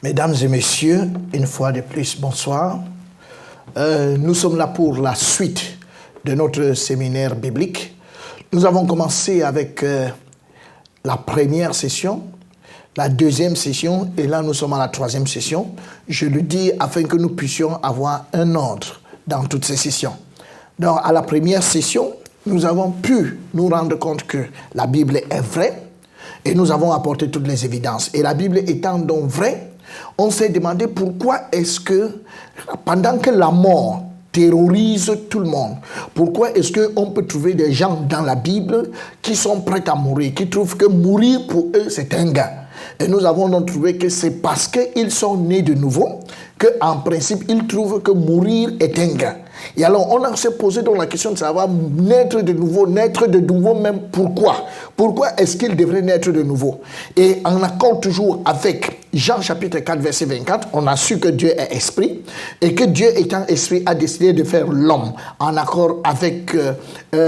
Mesdames et messieurs, une fois de plus, bonsoir. Nous sommes là pour la suite de notre séminaire biblique. Nous avons commencé avec la première session, la deuxième session, et là nous sommes à la troisième session. Je le dis afin que nous puissions avoir un ordre dans toutes ces sessions. Donc, à la première session, nous avons pu nous rendre compte que la Bible est vraie et nous avons apporté toutes les évidences. Et la Bible étant donc vraie, on s'est demandé pourquoi est-ce que, pendant que la mort terrorise tout le monde, pourquoi est-ce qu'on peut trouver des gens dans la Bible qui sont prêts à mourir, qui trouvent que mourir pour eux c'est un gain. Et nous avons donc trouvé que c'est parce qu'ils sont nés de nouveau qu'en principe ils trouvent que mourir est un gain. Et alors on s'est posé donc la question de savoir naître de nouveau même pourquoi. Pourquoi est-ce qu'il devrait naître de nouveau? Et en accord toujours avec Jean chapitre 4 verset 24, on a su que Dieu est esprit et que Dieu étant esprit a décidé de faire l'homme en accord avec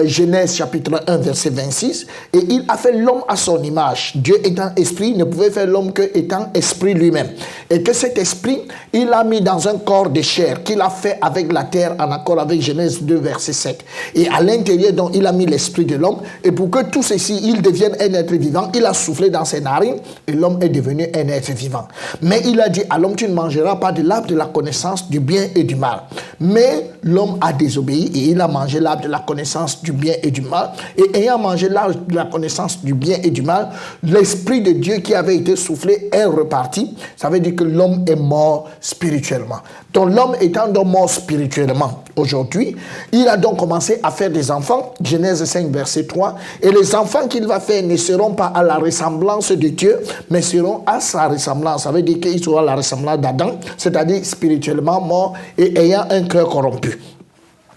Genèse chapitre 1 verset 26, et il a fait l'homme à son image. Dieu étant esprit ne pouvait faire l'homme que étant esprit lui-même, et que cet esprit il l'a mis dans un corps de chair qu'il a fait avec la terre en accord avec Genèse 2 verset 7, et à l'intérieur donc il a mis l'esprit de l'homme, et pour que tout ceci il devienne un être vivant, il a soufflé dans ses narines et l'homme est devenu un être vivant. Mais il a dit à l'homme, tu ne mangeras pas de l'arbre de la connaissance du bien et du mal. Mais l'homme a désobéi et il a mangé l'arbre de la connaissance du bien et du mal. Et ayant mangé l'arbre de la connaissance du bien et du mal, l'esprit de Dieu qui avait été soufflé est reparti. Ça veut dire que l'homme est mort spirituellement. Donc l'homme étant donc mort spirituellement aujourd'hui, il a donc commencé à faire des enfants, Genèse 5 verset 3, et les enfants qu'il va faire ne seront pas à la ressemblance de Dieu, mais seront à sa ressemblance. Ça veut dire qu'ils seront à la ressemblance d'Adam, c'est-à-dire spirituellement mort et ayant un cœur corrompu.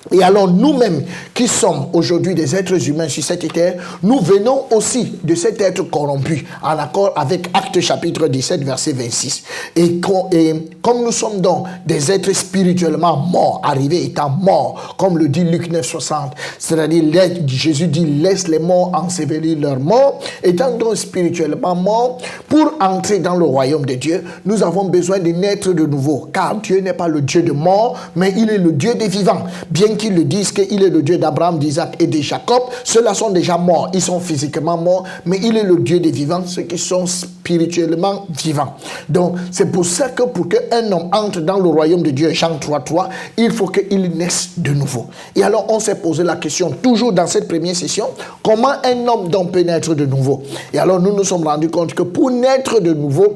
Et alors nous-mêmes qui sommes aujourd'hui des êtres humains sur cette terre, nous venons aussi de cet être corrompu en accord avec Actes chapitre 17 verset 26. Et comme nous sommes donc des êtres spirituellement morts, arrivés étant morts, comme le dit Luc 9 60, c'est-à-dire Jésus dit laisse les morts ensevelir leurs morts, étant donc spirituellement morts, pour entrer dans le royaume de Dieu, nous avons besoin de naître de nouveau, car Dieu n'est pas le Dieu de mort, mais il est le Dieu des vivants. Bien qu'ils le disent qu'il est le Dieu d'Abraham, d'Isaac et de Jacob, ceux-là sont déjà morts, ils sont physiquement morts, mais il est le Dieu des vivants, ceux qui sont spirituellement vivants. Donc c'est pour ça que pour qu'un homme entre dans le royaume de Dieu, Jean 3:3, il faut qu'il naisse de nouveau. Et alors on s'est posé la question, toujours dans cette première session, comment un homme donc peut naître de nouveau? Et alors nous nous sommes rendus compte que pour naître de nouveau,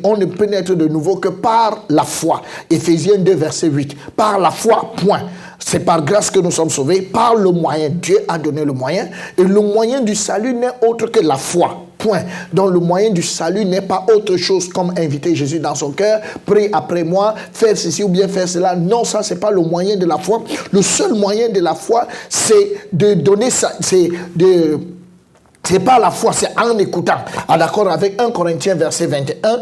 on ne peut naître de nouveau que par la foi. Éphésiens 2 verset 8, par la foi, point. C'est par grâce que nous sommes sauvés, par le moyen. Dieu a donné le moyen, et le moyen du salut n'est autre que la foi. Point. Donc le moyen du salut n'est pas autre chose comme inviter Jésus dans son cœur, prie après moi, faire ceci ou bien faire cela. Non, ça c'est pas le moyen de la foi. Le seul moyen de la foi, c'est de donner ça, c'est pas la foi, c'est en écoutant. En accord avec 1 Corinthiens verset 21,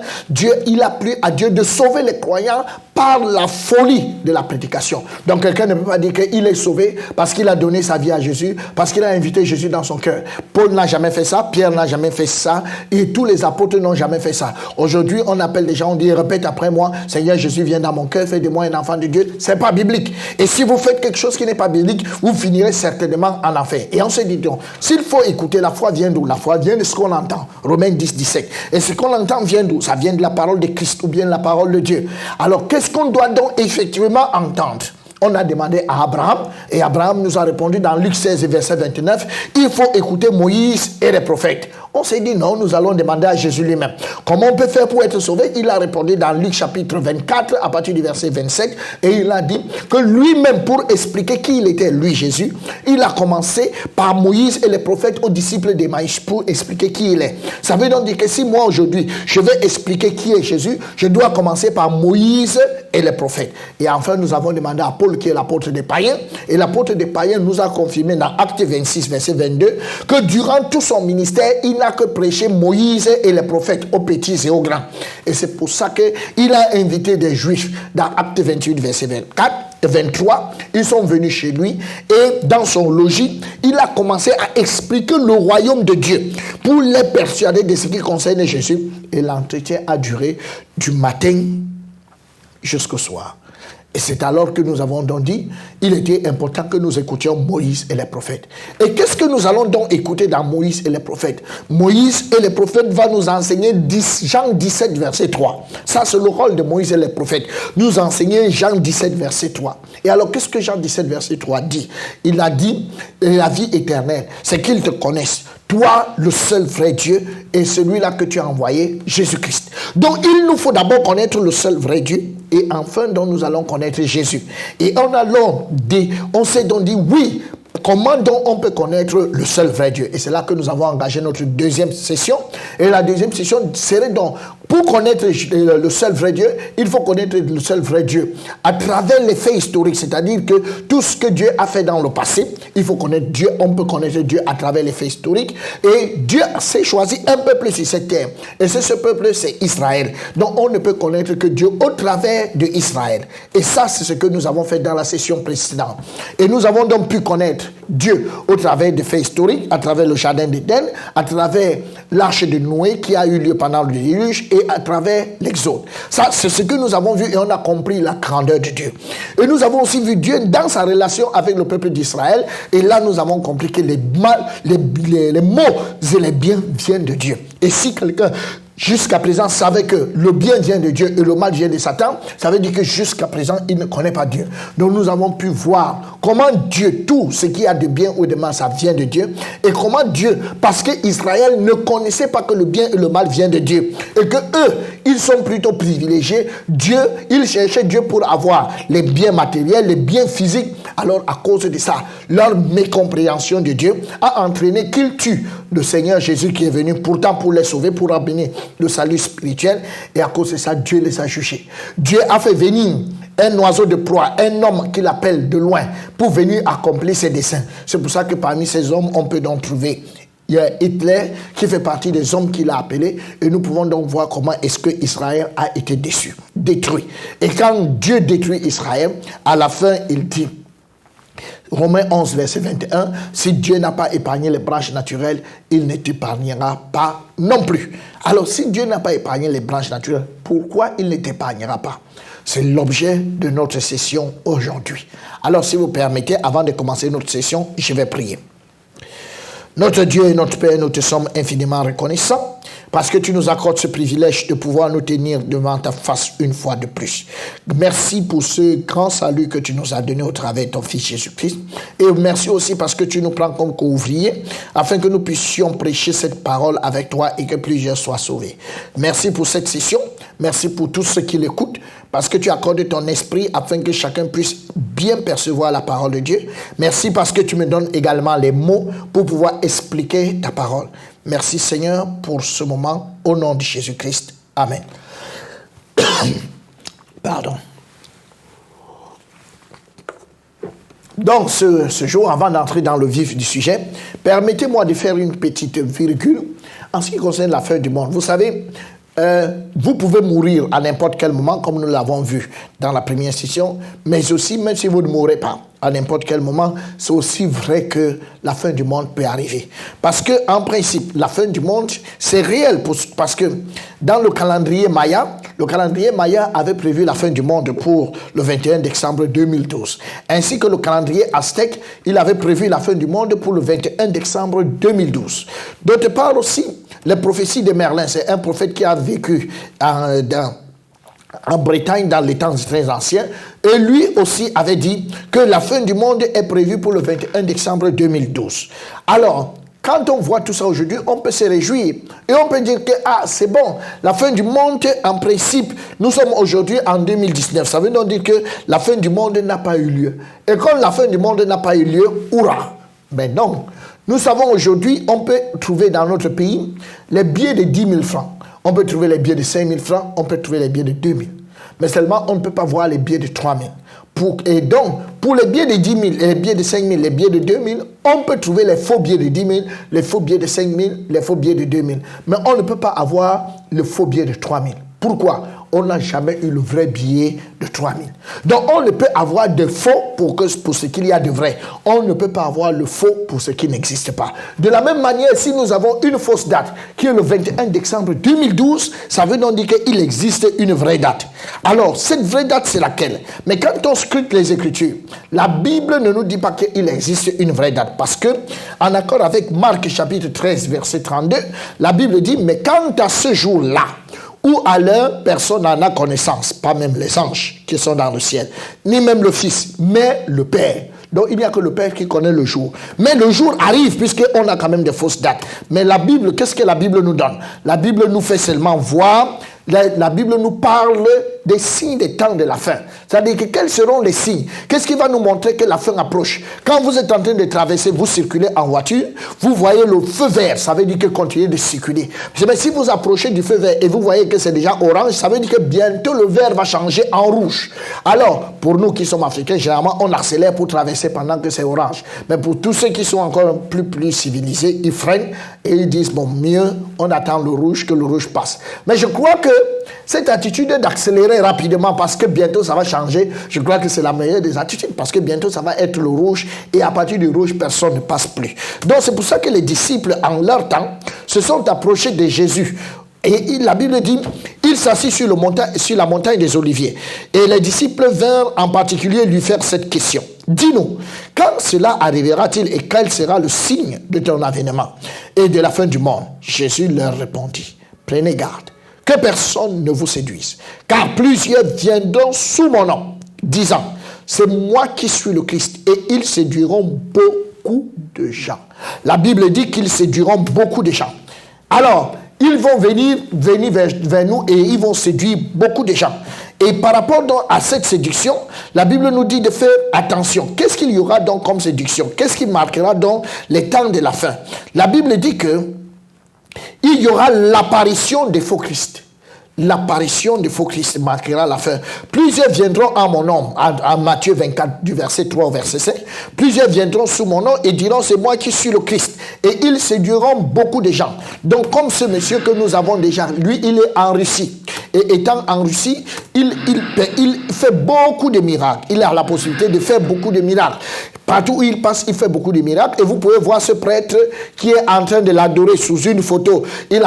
il a plu à Dieu de sauver les croyants par la folie de la prédication. Donc quelqu'un ne peut pas dire qu'il est sauvé parce qu'il a donné sa vie à Jésus, parce qu'il a invité Jésus dans son cœur. Paul n'a jamais fait ça, Pierre n'a jamais fait ça, et tous les apôtres n'ont jamais fait ça. Aujourd'hui, on appelle des gens, on dit répète après moi, Seigneur Jésus vient dans mon cœur, fais de moi un enfant de Dieu. C'est pas biblique. Et si vous faites quelque chose qui n'est pas biblique, vous finirez certainement en enfer. Et on se dit donc, s'il faut écouter, la foi vient d'où? La foi vient de ce qu'on entend. Romains 10, 17. Et ce qu'on entend vient d'où? Ça vient de la parole de Christ ou bien de la parole de Dieu. Alors qu'est-ce qu'on doit donc effectivement entendre? On a demandé à Abraham, et Abraham nous a répondu dans Luc 16 verset 29, il faut écouter Moïse et les prophètes. On s'est dit non, nous allons demander à Jésus lui-même. Comment on peut faire pour être sauvé? Il a répondu dans Luc chapitre 24 à partir du verset 27, et il a dit que lui-même, pour expliquer qui il était, lui Jésus, il a commencé par Moïse et les prophètes aux disciples d'Emmaüs pour expliquer qui il est. Ça veut donc dire que si moi aujourd'hui je veux expliquer qui est Jésus, je dois commencer par Moïse et les prophètes. Et enfin nous avons demandé à Paul, qui est l'apôtre des païens, et l'apôtre des païens nous a confirmé dans Acte 26 verset 22 que durant tout son ministère il n'a que prêché Moïse et les prophètes aux petits et aux grands. Et c'est pour ça qu'il a invité des juifs dans Acte 28 verset 24 23, ils sont venus chez lui et dans son logis, il a commencé à expliquer le royaume de Dieu pour les persuader de ce qui concerne Jésus. Et l'entretien a duré du matin jusqu'au soir. Et c'est alors que nous avons donc dit, il était important que nous écoutions Moïse et les prophètes. Et qu'est-ce que nous allons donc écouter dans Moïse et les prophètes? Moïse et les prophètes va nous enseigner Jean 17, verset 3. Ça, c'est le rôle de Moïse et les prophètes. Nous enseigner Jean 17, verset 3. Et alors, qu'est-ce que Jean 17, verset 3 dit? Il a dit, la vie éternelle, c'est qu'ils te connaissent. Toi, le seul vrai Dieu, et celui-là que tu as envoyé, Jésus-Christ. Donc, il nous faut d'abord connaître le seul vrai Dieu, et enfin, donc, nous allons connaître Jésus. Et on s'est donc dit, oui, comment donc on peut connaître le seul vrai Dieu? Et c'est là que nous avons engagé notre deuxième session. Et la deuxième session serait donc, pour connaître le seul vrai Dieu, il faut connaître le seul vrai Dieu à travers les faits historiques, c'est-à-dire que tout ce que Dieu a fait dans le passé, il faut connaître Dieu, on peut connaître Dieu à travers les faits historiques. Et Dieu s'est choisi un peuple sur cette terre. Et ce peuple, c'est Israël. Donc on ne peut connaître que Dieu au travers de Israël. Et ça, c'est ce que nous avons fait dans la session précédente. Et nous avons donc pu connaître Dieu au travers des faits historiques, à travers le jardin d'Éden, à travers l'arche de Noé qui a eu lieu pendant le déluge et à travers l'Exode. Ça, c'est ce que nous avons vu et on a compris la grandeur de Dieu. Et nous avons aussi vu Dieu dans sa relation avec le peuple d'Israël. Et là, nous avons compris que les maux et les biens viennent de Dieu. Et si quelqu'un jusqu'à présent savait que le bien vient de Dieu et le mal vient de Satan, ça veut dire que jusqu'à présent, il ne connaît pas Dieu. Donc nous avons pu voir comment Dieu, tout ce qui a de bien ou de mal, ça vient de Dieu. Et comment Dieu, parce qu'Israël ne connaissait pas que le bien et le mal viennent de Dieu. Et que eux, ils sont plutôt privilégiés. Dieu, ils cherchaient Dieu pour avoir les biens matériels, les biens physiques. Alors à cause de ça, leur mécompréhension de Dieu a entraîné qu'ils tuent le Seigneur Jésus qui est venu pourtant pour les sauver, pour amener le salut spirituel. Et à cause de ça, Dieu les a jugés. Dieu a fait venir un oiseau de proie, un homme qu'il appelle de loin, pour venir accomplir ses desseins. C'est pour ça que parmi ces hommes, on peut donc trouver, il y a Hitler qui fait partie des hommes qu'il a appelés. Et nous pouvons donc voir comment est-ce que Israël a été détruit. Et quand Dieu détruit Israël, à la fin, il dit, Romains 11, verset 21, si Dieu n'a pas épargné les branches naturelles, il ne t'épargnera pas non plus. Alors, si Dieu n'a pas épargné les branches naturelles, pourquoi il ne t'épargnera pas? C'est l'objet de notre session aujourd'hui. Alors, si vous permettez, avant de commencer notre session, je vais prier. Notre Dieu et notre Père, nous te sommes infiniment reconnaissants parce que tu nous accordes ce privilège de pouvoir nous tenir devant ta face une fois de plus. Merci pour ce grand salut que tu nous as donné au travers de ton Fils Jésus-Christ. Et merci aussi parce que tu nous prends comme co-ouvriers afin que nous puissions prêcher cette parole avec toi et que plusieurs soient sauvés. Merci pour cette session. Merci pour tous ceux qui l'écoutent parce que tu accordes ton esprit afin que chacun puisse bien percevoir la parole de Dieu. Merci parce que tu me donnes également les mots pour pouvoir expliquer ta parole. Merci Seigneur pour ce moment, au nom de Jésus-Christ. Amen. Pardon. Donc ce jour, avant d'entrer dans le vif du sujet, permettez-moi de faire une petite virgule en ce qui concerne la fin du monde. Vous savez, vous pouvez mourir à n'importe quel moment, comme nous l'avons vu dans la première session, mais aussi, même si vous ne mourrez pas à n'importe quel moment, c'est aussi vrai que la fin du monde peut arriver. Parce que, en principe, la fin du monde, c'est réel, parce que dans le calendrier Maya avait prévu la fin du monde pour le 21 décembre 2012. Ainsi que le calendrier aztèque, il avait prévu la fin du monde pour le 21 décembre 2012. D'autre part aussi, les prophéties de Merlin, c'est un prophète qui a vécu en Bretagne dans les temps très anciens, et lui aussi avait dit que la fin du monde est prévue pour le 21 décembre 2012. Alors, quand on voit tout ça aujourd'hui, on peut se réjouir et on peut dire que c'est bon, la fin du monde, en principe, nous sommes aujourd'hui en 2019. Ça veut donc dire que la fin du monde n'a pas eu lieu. Et quand la fin du monde n'a pas eu lieu, hurrah! Mais non, nous savons aujourd'hui, on peut trouver dans notre pays les billets de 10 000 francs. On peut trouver les billets de 5 000 francs, on peut trouver les billets de 2 000. Mais seulement, on ne peut pas voir les billets de 3 000. Et donc, pour les billets de 10 000, et les billets de 5 000, les billets de 2 000, on peut trouver les faux billets de 10 000, les faux billets de 5 000, les faux billets de 2 000. Mais on ne peut pas avoir le faux billet de 3 000. Pourquoi? on n'a jamais eu le vrai billet de 3000. Donc on ne peut avoir de faux pour ce qu'il y a de vrai. On ne peut pas avoir le faux pour ce qui n'existe pas. De la même manière, si nous avons une fausse date, qui est le 21 décembre 2012, ça veut donc dire qu'il existe une vraie date. Alors, cette vraie date, c'est laquelle? Mais quand on scrute les Écritures, la Bible ne nous dit pas qu'il existe une vraie date. Parce que, en accord avec Marc chapitre 13, verset 32, la Bible dit, mais quant à ce jour-là, où à l'heure, personne n'en a connaissance, pas même les anges qui sont dans le ciel, ni même le Fils, mais le Père. Donc il n'y a que le Père qui connaît le jour. Mais le jour arrive puisqu'on a quand même des fausses dates. Mais la Bible, qu'est-ce que la Bible nous donne? La Bible nous fait seulement voir, la Bible nous parle des signes des temps de la fin. C'est-à-dire que quels seront les signes? Qu'est-ce qui va nous montrer que la fin approche? Quand vous êtes en train de traverser, vous circulez en voiture, vous voyez le feu vert, ça veut dire que continuez de circuler. Mais si vous approchez du feu vert et vous voyez que c'est déjà orange, ça veut dire que bientôt le vert va changer en rouge. Alors, pour nous qui sommes africains, généralement, on accélère pour traverser pendant que c'est orange. Mais pour tous ceux qui sont encore plus civilisés, ils freinent et ils disent, bon, mieux, on attend le rouge que le rouge passe. Mais je crois que cette attitude d'accélérer rapidement parce que bientôt ça va changer, je crois que c'est la meilleure des attitudes parce que bientôt ça va être le rouge et à partir du rouge, personne ne passe plus. Donc c'est pour ça que les disciples, en leur temps, se sont approchés de Jésus. Et la Bible dit, il s'assit sur la montagne des Oliviers. Et les disciples vinrent en particulier lui faire cette question. Dis-nous, quand cela arrivera-t-il et quel sera le signe de ton avènement et de la fin du monde? Jésus leur répondit, prenez garde que personne ne vous séduise, car plusieurs viendront sous mon nom, disant, c'est moi qui suis le Christ, et ils séduiront beaucoup de gens. La Bible dit qu'ils séduiront beaucoup de gens. Alors, ils vont venir vers nous et ils vont séduire beaucoup de gens. Et par rapport donc à cette séduction, la Bible nous dit de faire attention. Qu'est-ce qu'il y aura donc comme séduction? Qu'est-ce qui marquera donc les temps de la fin? La Bible dit que il y aura l'apparition des faux Christ. L'apparition des faux Christ marquera la fin. Plusieurs viendront en mon nom, à Matthieu 24, du verset 3 au verset 5. Plusieurs viendront sous mon nom et diront, c'est moi qui suis le Christ. Et ils séduiront beaucoup de gens. Donc, comme ce monsieur que nous avons déjà, lui, il est en Russie. Et étant en Russie, il fait beaucoup de miracles. Il a la possibilité de faire beaucoup de miracles. Partout où il passe, il fait beaucoup de miracles. Et vous pouvez voir ce prêtre qui est en train de l'adorer sous une photo. Il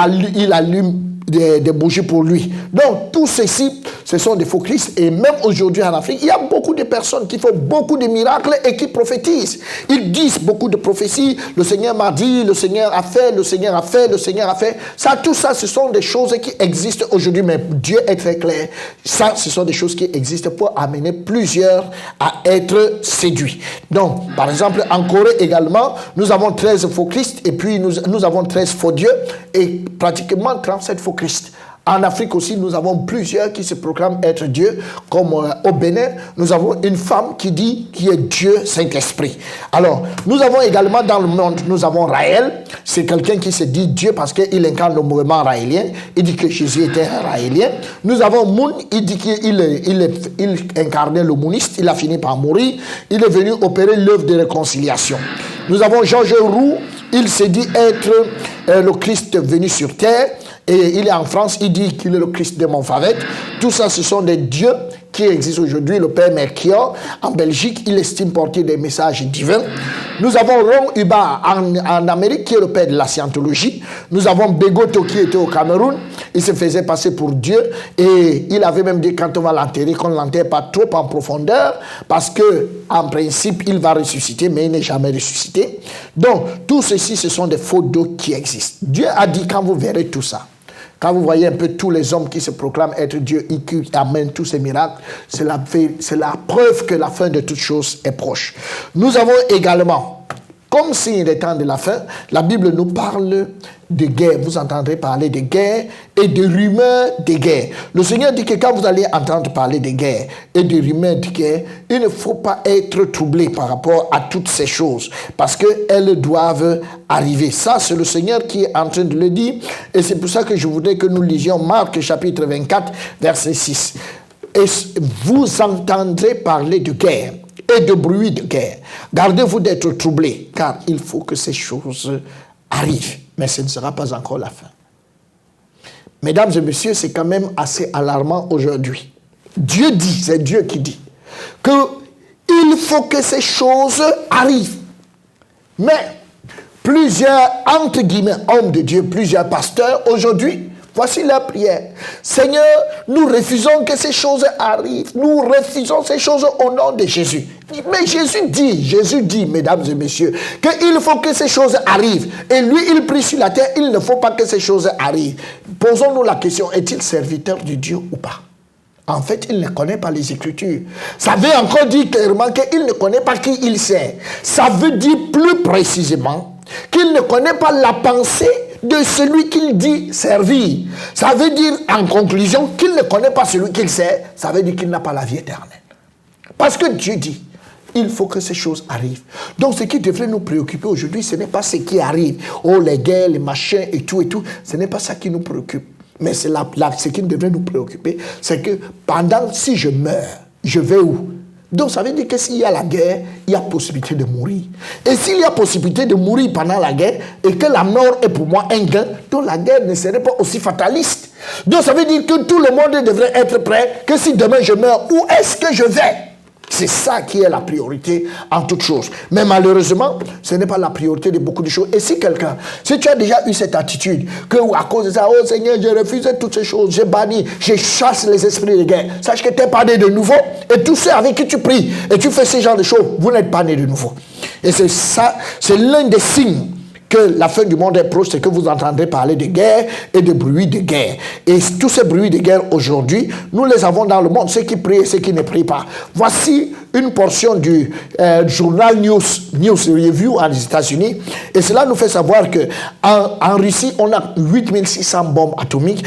allume des bougies pour lui. Donc, tout ceci, ce sont des faux Christ. Et même aujourd'hui en Afrique, il y a beaucoup de personnes qui font beaucoup de miracles et qui prophétisent. Ils disent beaucoup de prophéties. Le Seigneur m'a dit, le Seigneur a fait, le Seigneur a fait, le Seigneur a fait. Ça, tout ça, ce sont des choses qui existent aujourd'hui. Mais Dieu est très clair. Ça, ce sont des choses qui existent pour amener plusieurs à être séduits. Donc, par exemple, en Corée également, nous avons 13 faux Christ et puis nous avons 13 faux dieux et pratiquement 37 faux Christ. En Afrique aussi, nous avons plusieurs qui se proclament être Dieu, comme au Bénin, nous avons une femme qui dit qui est Dieu Saint-Esprit. Alors, nous avons également dans le monde, nous avons Raël, c'est quelqu'un qui se dit Dieu parce qu'il incarne le mouvement raélien, il dit que Jésus était un raélien. Nous avons Moon, il dit qu'il incarnait le mouniste, il a fini par mourir, il est venu opérer l'œuvre de réconciliation. Nous avons Georges Roux, il s'est dit être le Christ venu sur terre. Et il est en France, il dit qu'il est le Christ de Montfavet. Tout ça, ce sont des dieux qui existent aujourd'hui. Le Père Mercure, en Belgique, il estime porter des messages divins. Nous avons Ron Hubbard en Amérique, qui est le père de la scientologie. Nous avons Begoto qui était au Cameroun. Il se faisait passer pour Dieu. Et il avait même dit quand on va l'enterrer, qu'on ne l'enterre pas trop en profondeur, parce que en principe, il va ressusciter, mais il n'est jamais ressuscité. Donc, tout ceci, ce sont des faux dieux qui existent. Dieu a dit, quand vous verrez tout ça, quand vous voyez un peu tous les hommes qui se proclament être Dieu et qui amènent tous ces miracles, c'est la preuve que la fin de toutes choses est proche. Nous avons également, comme signe des temps de la fin, la Bible nous parle de guerre. Vous entendrez parler de guerre et de rumeurs de guerre. Le Seigneur dit que quand vous allez entendre parler de guerre et de rumeurs de guerre, il ne faut pas être troublé par rapport à toutes ces choses parce qu'elles doivent arriver. Ça, c'est le Seigneur qui est en train de le dire et c'est pour ça que je voudrais que nous lisions Marc chapitre 24, verset 6. Et vous entendrez parler de guerre et de bruit de guerre. Gardez-vous d'être troublés, car il faut que ces choses arrivent. Mais ce ne sera pas encore la fin. Mesdames et messieurs, c'est quand même assez alarmant aujourd'hui. Dieu dit, c'est Dieu qui dit, qu'il faut que ces choses arrivent. Mais plusieurs, entre guillemets, hommes de Dieu, plusieurs pasteurs, aujourd'hui, voici leur prière. Seigneur, nous refusons que ces choses arrivent. Nous refusons ces choses au nom de Jésus. Mais Jésus dit, mesdames et messieurs, qu'il faut que ces choses arrivent. Et lui, il prie sur la terre, il ne faut pas que ces choses arrivent. Posons-nous la question, est-il serviteur de Dieu ou pas? En fait, il ne connaît pas les Écritures. Ça veut encore dire clairement qu'il ne connaît pas qui il sert. Ça veut dire plus précisément qu'il ne connaît pas la pensée de celui qu'il dit servir. Ça veut dire, en conclusion, qu'il ne connaît pas celui qu'il sert. Ça veut dire qu'il n'a pas la vie éternelle. Parce que Dieu dit, il faut que ces choses arrivent. Donc, ce qui devrait nous préoccuper aujourd'hui, ce n'est pas ce qui arrive. Oh, les guerres, les machins et tout. Ce n'est pas ça qui nous préoccupe. Mais c'est ce qui devrait nous préoccuper, c'est que si je meurs, je vais où? Donc ça veut dire que s'il y a la guerre, il y a possibilité de mourir. Et s'il y a possibilité de mourir pendant la guerre, et que la mort est pour moi un gain, donc la guerre ne serait pas aussi fataliste. Donc ça veut dire que tout le monde devrait être prêt, que si demain je meurs, où est-ce que je vais? C'est ça qui est la priorité en toute chose. Mais malheureusement, ce n'est pas la priorité de beaucoup de choses. Et si tu as déjà eu cette attitude, que à cause de ça, oh Seigneur, je refuse toutes ces choses, je bannis, je chasse les esprits de guerre, sache que tu es pas né de nouveau, et tous ceux avec qui tu pries, et tu fais ce genre de choses, vous n'êtes pas né de nouveau. Et c'est ça, c'est l'un des signes que la fin du monde est proche, c'est que vous entendrez parler de guerre et de bruits de guerre. Et tous ces bruits de guerre aujourd'hui, nous les avons dans le monde, ceux qui prient et ceux qui ne prient pas. Voici une portion du journal News Review aux États-Unis. Et cela nous fait savoir qu'en Russie, on a 8600 bombes atomiques.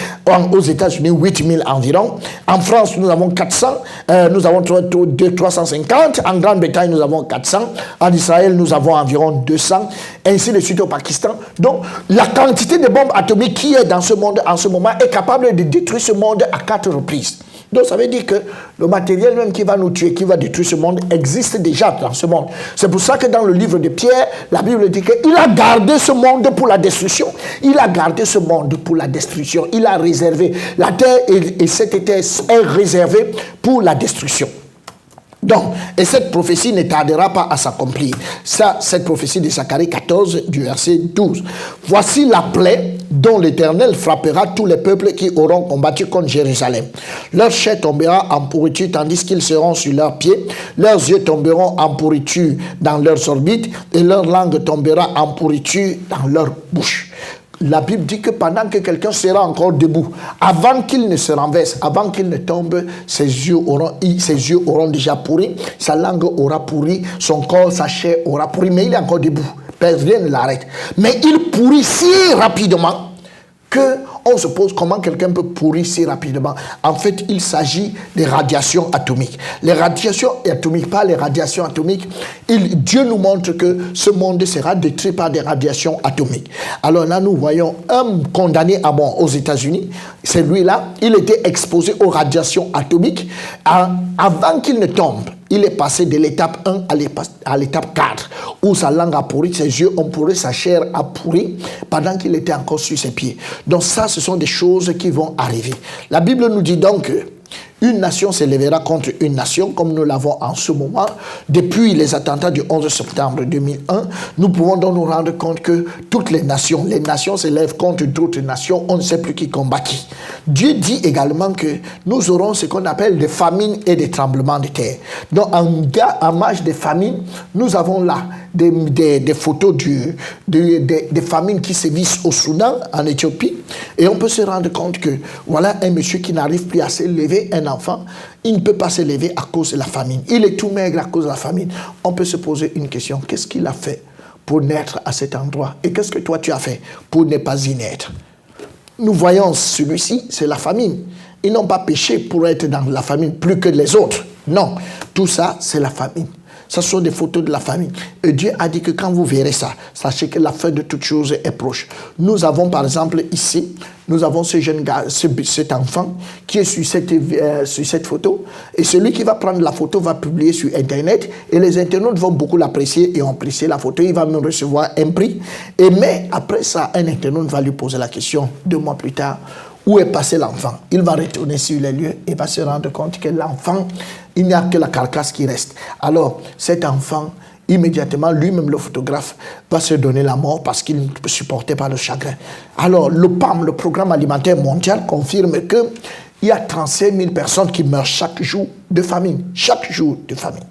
Aux États-Unis, 8000 environ. En France, nous avons 400. Nous avons 350. En Grande-Bretagne, nous avons 400. En Israël, nous avons environ 200. Ainsi de suite au Pakistan. Donc, la quantité de bombes atomiques qui est dans ce monde en ce moment est capable de détruire ce monde à 4 reprises. Donc, ça veut dire que le matériel même qui va nous tuer, qui va détruire ce monde, existe déjà dans ce monde. C'est pour ça que dans le livre de Pierre, la Bible dit qu'il a gardé ce monde pour la destruction. Il a gardé ce monde pour la destruction. Il a réservé. La terre et cette terre est réservée pour la destruction. Donc, et cette prophétie ne tardera pas à s'accomplir. Ça, cette prophétie de Zacharie 14, du verset 12. Voici la plaie dont l'Éternel frappera tous les peuples qui auront combattu contre Jérusalem. Leur chair tombera en pourriture tandis qu'ils seront sur leurs pieds. Leurs yeux tomberont en pourriture dans leurs orbites et leur langue tombera en pourriture dans leur bouche. La Bible dit que pendant que quelqu'un sera encore debout, avant qu'il ne se renverse, avant qu'il ne tombe, ses yeux auront déjà pourri, sa langue aura pourri, son corps, sa chair aura pourri, mais il est encore debout. Rien ne l'arrête. Mais il pourrit si rapidement qu'on se pose comment quelqu'un peut pourrir si rapidement. En fait, il s'agit des radiations atomiques. Les radiations atomiques, pas les radiations atomiques, Dieu nous montre que ce monde sera détruit par des radiations atomiques. Alors là, nous voyons un condamné à mort aux États-Unis. Celui-là, il était exposé aux radiations atomiques. Avant qu'il ne tombe, il est passé de l'étape 1 à l'étape 4, où sa langue a pourri, ses yeux ont pourri, sa chair a pourri, pendant qu'il était encore sur ses pieds. Donc ça, ce sont des choses qui vont arriver. La Bible nous dit donc que une nation s'élèvera contre une nation, comme nous l'avons en ce moment. Depuis les attentats du 11 septembre 2001, nous pouvons donc nous rendre compte que toutes les nations s'élèvent contre d'autres nations, on ne sait plus qui combat qui. Dieu dit également que nous aurons ce qu'on appelle des famines et des tremblements de terre. Donc en marge des famines, nous avons là des photos des famines qui sévissent au Soudan, en Éthiopie, et on peut se rendre compte que voilà un monsieur qui n'arrive plus à s'élever, un enfant, il ne peut pas s'élever à cause de la famine. Il est tout maigre à cause de la famine. On peut se poser une question, qu'est-ce qu'il a fait pour naître à cet endroit? Et qu'est-ce que toi tu as fait pour ne pas y naître? Nous voyons celui-ci, c'est la famine. Ils n'ont pas péché pour être dans la famine plus que les autres. Non, tout ça, c'est la famine. Ce sont des photos de la famille. Et Dieu a dit que quand vous verrez ça, sachez que la fin de toute chose est proche. Nous avons par exemple ici, nous avons ce jeune gars, cet enfant qui est sur cette photo. Et celui qui va prendre la photo va publier sur Internet. Et les internautes vont beaucoup l'apprécier et ont apprécié la photo. Il va même recevoir un prix. Mais après ça, un internaute va lui poser la question 2 mois plus tard. où est passé l'enfant. Il va retourner sur les lieux et va se rendre compte que l'enfant, il n'y a que la carcasse qui reste. Alors, cet enfant, immédiatement, lui-même, le photographe, va se donner la mort parce qu'il ne supportait pas le chagrin. Alors, le PAM, le Programme alimentaire mondial, confirme que il y a 35 000 personnes qui meurent chaque jour de famine. Chaque jour de famine.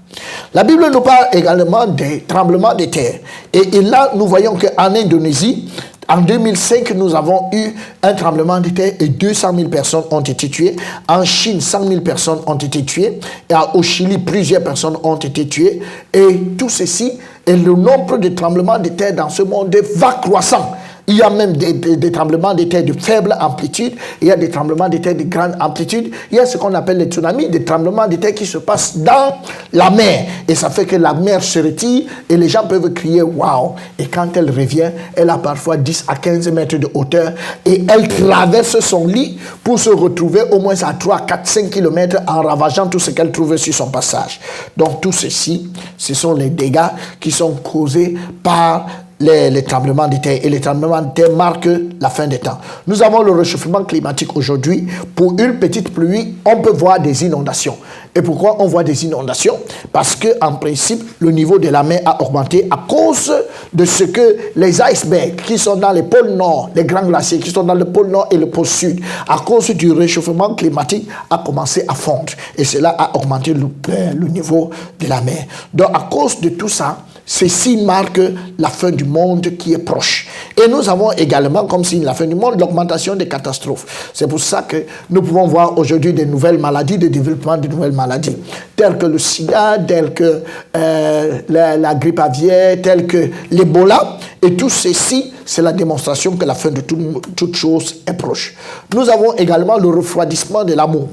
La Bible nous parle également des tremblements de terre. Et là, nous voyons qu'en Indonésie, en 2005, nous avons eu un tremblement de terre et 200 000 personnes ont été tuées. En Chine, 100 000 personnes ont été tuées. Et au Chili, plusieurs personnes ont été tuées. Et tout ceci, et le nombre de tremblements de terre dans ce monde va croissant. Il y a même des tremblements de terre de faible amplitude, il y a des tremblements de terre de grande amplitude, il y a ce qu'on appelle les tsunamis, des tremblements de terre qui se passent dans la mer. Et ça fait que la mer se retire et les gens peuvent crier « waouh ». Et quand elle revient, elle a parfois 10 à 15 mètres de hauteur et elle traverse son lit pour se retrouver au moins à 3, 4, 5 km en ravageant tout ce qu'elle trouvait sur son passage. Donc tout ceci, ce sont les dégâts qui sont causés par les tremblements de terre. Et les tremblements de terre marquent la fin des temps. Nous avons le réchauffement climatique aujourd'hui. Pour une petite pluie, on peut voir des inondations. Et pourquoi on voit des inondations? Parce qu'en principe, le niveau de la mer a augmenté à cause de ce que les icebergs qui sont dans les pôles nord, les grands glaciers qui sont dans le pôle nord et le pôle sud, à cause du réchauffement climatique, a commencé à fondre. Et cela a augmenté le niveau de la mer. Donc à cause de tout ça, ceci marque la fin du monde qui est proche. Et nous avons également, comme signe de la fin du monde, l'augmentation des catastrophes. C'est pour ça que nous pouvons voir aujourd'hui des nouvelles maladies, des développements de nouvelles maladies, telles que le sida, telles que la grippe aviaire, telles que l'Ebola. Et tout ceci, c'est la démonstration que la fin de toute chose est proche. Nous avons également le refroidissement de l'amour.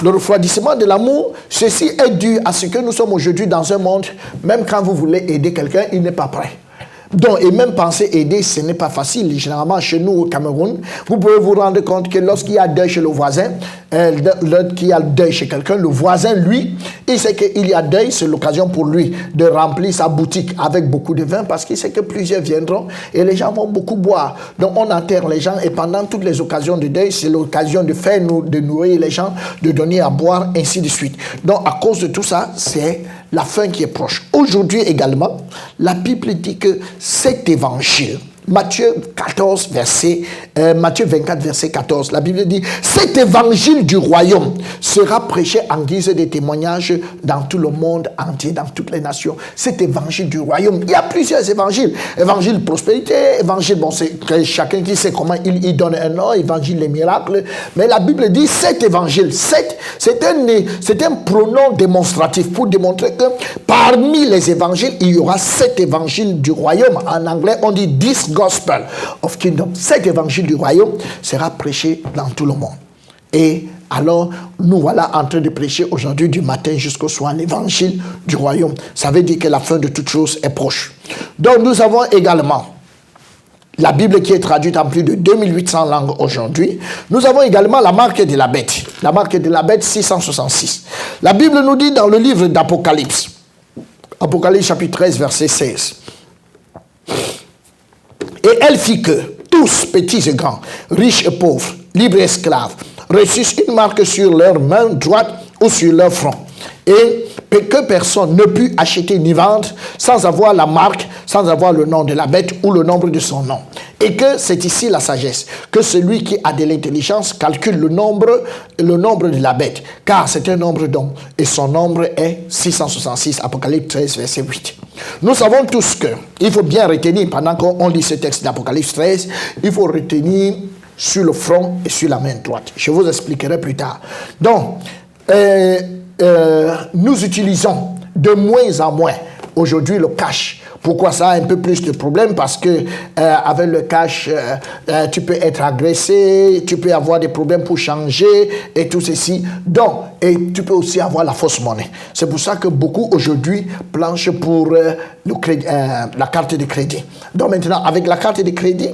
Le refroidissement de l'amour, ceci est dû à ce que nous sommes aujourd'hui dans un monde, même quand vous voulez aider quelqu'un, il n'est pas prêt. Donc, et même penser aider, ce n'est pas facile. Généralement, chez nous au Cameroun, vous pouvez vous rendre compte que lorsqu'il y a deuil chez le voisin, lorsqu'il y a deuil chez quelqu'un, le voisin, lui, il sait qu'il y a deuil, c'est l'occasion pour lui de remplir sa boutique avec beaucoup de vin parce qu'il sait que plusieurs viendront et les gens vont beaucoup boire. Donc, on enterre les gens et pendant toutes les occasions de deuil, c'est l'occasion de nourrir les gens, de donner à boire, ainsi de suite. Donc, à cause de tout ça, c'est la fin qui est proche. Aujourd'hui également, la Bible dit que cet évangile, Matthieu 24, verset 14, la Bible dit, cet évangile du royaume sera prêché en guise de témoignage dans tout le monde entier, dans toutes les nations. Cet évangile du royaume, il y a plusieurs évangiles. Évangile prospérité, évangile, bon, c'est chacun qui sait comment il donne un nom, évangile des miracles. Mais la Bible dit cet évangile, c'est un pronom démonstratif pour démontrer que parmi les évangiles, il y aura cet évangile du royaume. En anglais, on dit this gospel of kingdom. Cet évangile du royaume sera prêché dans tout le monde. Et alors, nous voilà en train de prêcher aujourd'hui du matin jusqu'au soir l'évangile du royaume. Ça veut dire que la fin de toute chose est proche. Donc, nous avons également la Bible qui est traduite en plus de 2800 langues aujourd'hui. Nous avons également la marque de la bête. La marque de la bête 666. La Bible nous dit dans le livre d'Apocalypse, Apocalypse chapitre 13, verset 16. Et elle fit que tous, petits et grands, riches et pauvres, libres et esclaves, reçussent une marque sur leur main droite ou sur leur front. Et que personne ne put acheter ni vendre sans avoir la marque, sans avoir le nom de la bête ou le nombre de son nom. Et que c'est ici la sagesse, que celui qui a de l'intelligence calcule le nombre de la bête, car c'est un nombre d'hommes, et son nombre est 666, Apocalypse 13, verset 8. Nous savons tous que, il faut bien retenir, pendant qu'on lit ce texte d'Apocalypse 13, il faut retenir sur le front et sur la main droite. Je vous expliquerai plus tard. Donc, nous utilisons de moins en moins aujourd'hui le cash. Pourquoi ça a un peu plus de problèmes? Parce que avec le cash, tu peux être agressé, tu peux avoir des problèmes pour changer et tout ceci. Donc, et tu peux aussi avoir la fausse monnaie. C'est pour ça que beaucoup aujourd'hui planchent pour la carte de crédit. Donc maintenant, avec la carte de crédit,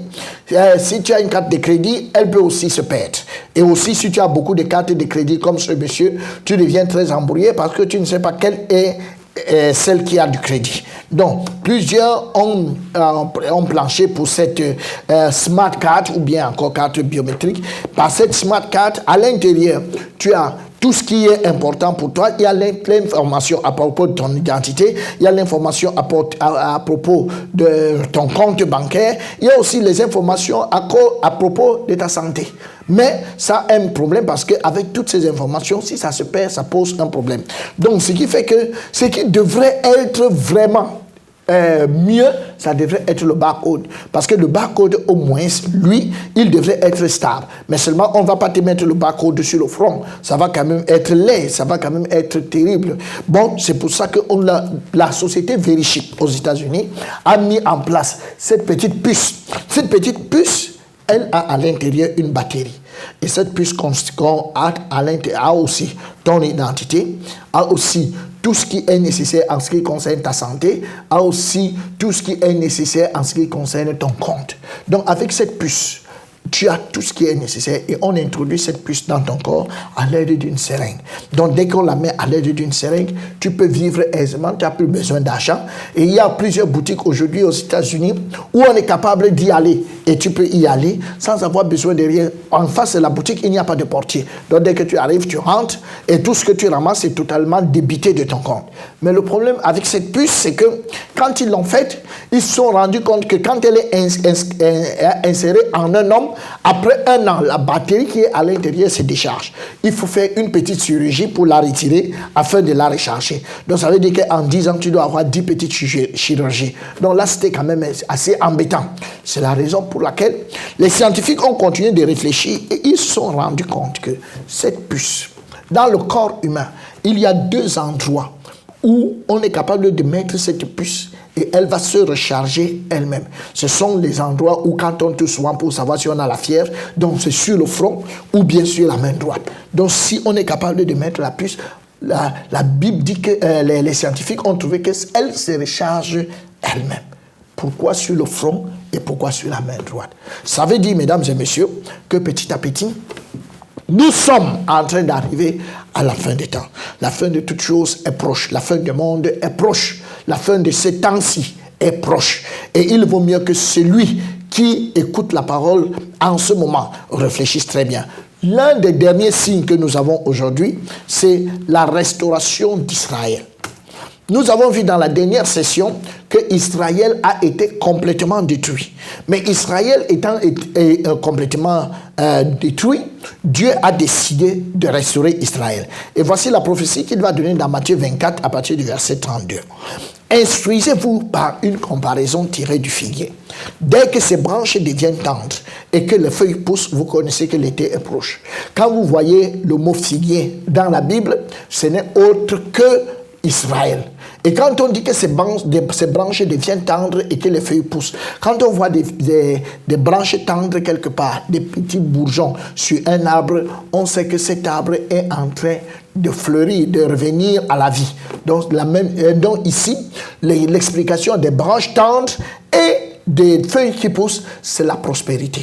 si tu as une carte de crédit, elle peut aussi se perdre. Et aussi, si tu as beaucoup de cartes de crédit comme ce monsieur, tu deviens très embrouillé parce que tu ne sais pas quelle est celle qui a du crédit. Donc, plusieurs ont planché pour cette smart card ou bien encore carte biométrique. Par cette smart card, à l'intérieur, tu as tout ce qui est important pour toi. Il y a l'information à propos de ton identité, il y a l'information à propos de ton compte bancaire, il y a aussi les informations à propos de ta santé. Mais ça a un problème parce qu'avec toutes ces informations, si ça se perd, ça pose un problème. Donc, ce qui fait que ce qui devrait être vraiment mieux, ça devrait être le barcode. Parce que le barcode, au moins, lui, il devrait être stable. Mais seulement, on ne va pas te mettre le barcode sur le front. Ça va quand même être laid, ça va quand même être terrible. Bon, c'est pour ça que la société Verichip aux États-Unis a mis en place cette petite puce. Cette petite puce, elle a à l'intérieur une batterie. Et cette puce a aussi ton identité, a aussi tout ce qui est nécessaire en ce qui concerne ta santé, a aussi tout ce qui est nécessaire en ce qui concerne ton compte. Donc avec cette puce, tu as tout ce qui est nécessaire et on introduit cette puce dans ton corps à l'aide d'une seringue. Donc dès qu'on la met à l'aide d'une seringue, tu peux vivre aisément, tu n'as plus besoin d'argent. Et il y a plusieurs boutiques aujourd'hui aux États-Unis où on est capable d'y aller. Et tu peux y aller sans avoir besoin de rien. En face de la boutique, il n'y a pas de portier. Donc dès que tu arrives, tu rentres et tout ce que tu ramasses est totalement débité de ton compte. Mais le problème avec cette puce, c'est que quand ils l'ont faite, ils se sont rendus compte que quand elle est insérée en un homme, après un an, la batterie qui est à l'intérieur se décharge. Il faut faire une petite chirurgie pour la retirer afin de la recharger. Donc ça veut dire qu'en 10 ans, tu dois avoir 10 petites chirurgies. Donc là, c'était quand même assez embêtant. C'est la raison pour laquelle les scientifiques ont continué de réfléchir et ils se sont rendus compte que cette puce, dans le corps humain, il y a 2 endroits où on est capable de mettre cette puce et elle va se recharger elle-même. Ce sont les endroits où quand on te soigne pour savoir si on a la fièvre, donc c'est sur le front ou bien sur la main droite. Donc si on est capable de mettre la puce, la Bible dit que les scientifiques ont trouvé qu'elle se recharge elle-même. Pourquoi sur le front et pourquoi sur la main droite? Ça veut dire, mesdames et messieurs, que petit à petit, nous sommes en train d'arriver à la fin des temps. La fin de toutes choses est proche. La fin du monde est proche. La fin de ces temps-ci est proche. Et il vaut mieux que celui qui écoute la parole en ce moment réfléchisse très bien. L'un des derniers signes que nous avons aujourd'hui, c'est la restauration d'Israël. Nous avons vu dans la dernière session que Israël a été complètement détruit. Mais Israël étant complètement détruit, Dieu a décidé de restaurer Israël. Et voici la prophétie qu'il va donner dans Matthieu 24 à partir du verset 32. Instruisez-vous par une comparaison tirée du figuier. Dès que ses branches deviennent tendres et que les feuilles poussent, vous connaissez que l'été est proche. Quand vous voyez le mot figuier dans la Bible, ce n'est autre que Israël. Et quand on dit que ces branches deviennent tendres et que les feuilles poussent, quand on voit des branches tendres quelque part, des petits bourgeons sur un arbre, on sait que cet arbre est en train de fleurir, de revenir à la vie. Donc ici, l'explication des branches tendres et des feuilles qui poussent, c'est la prospérité.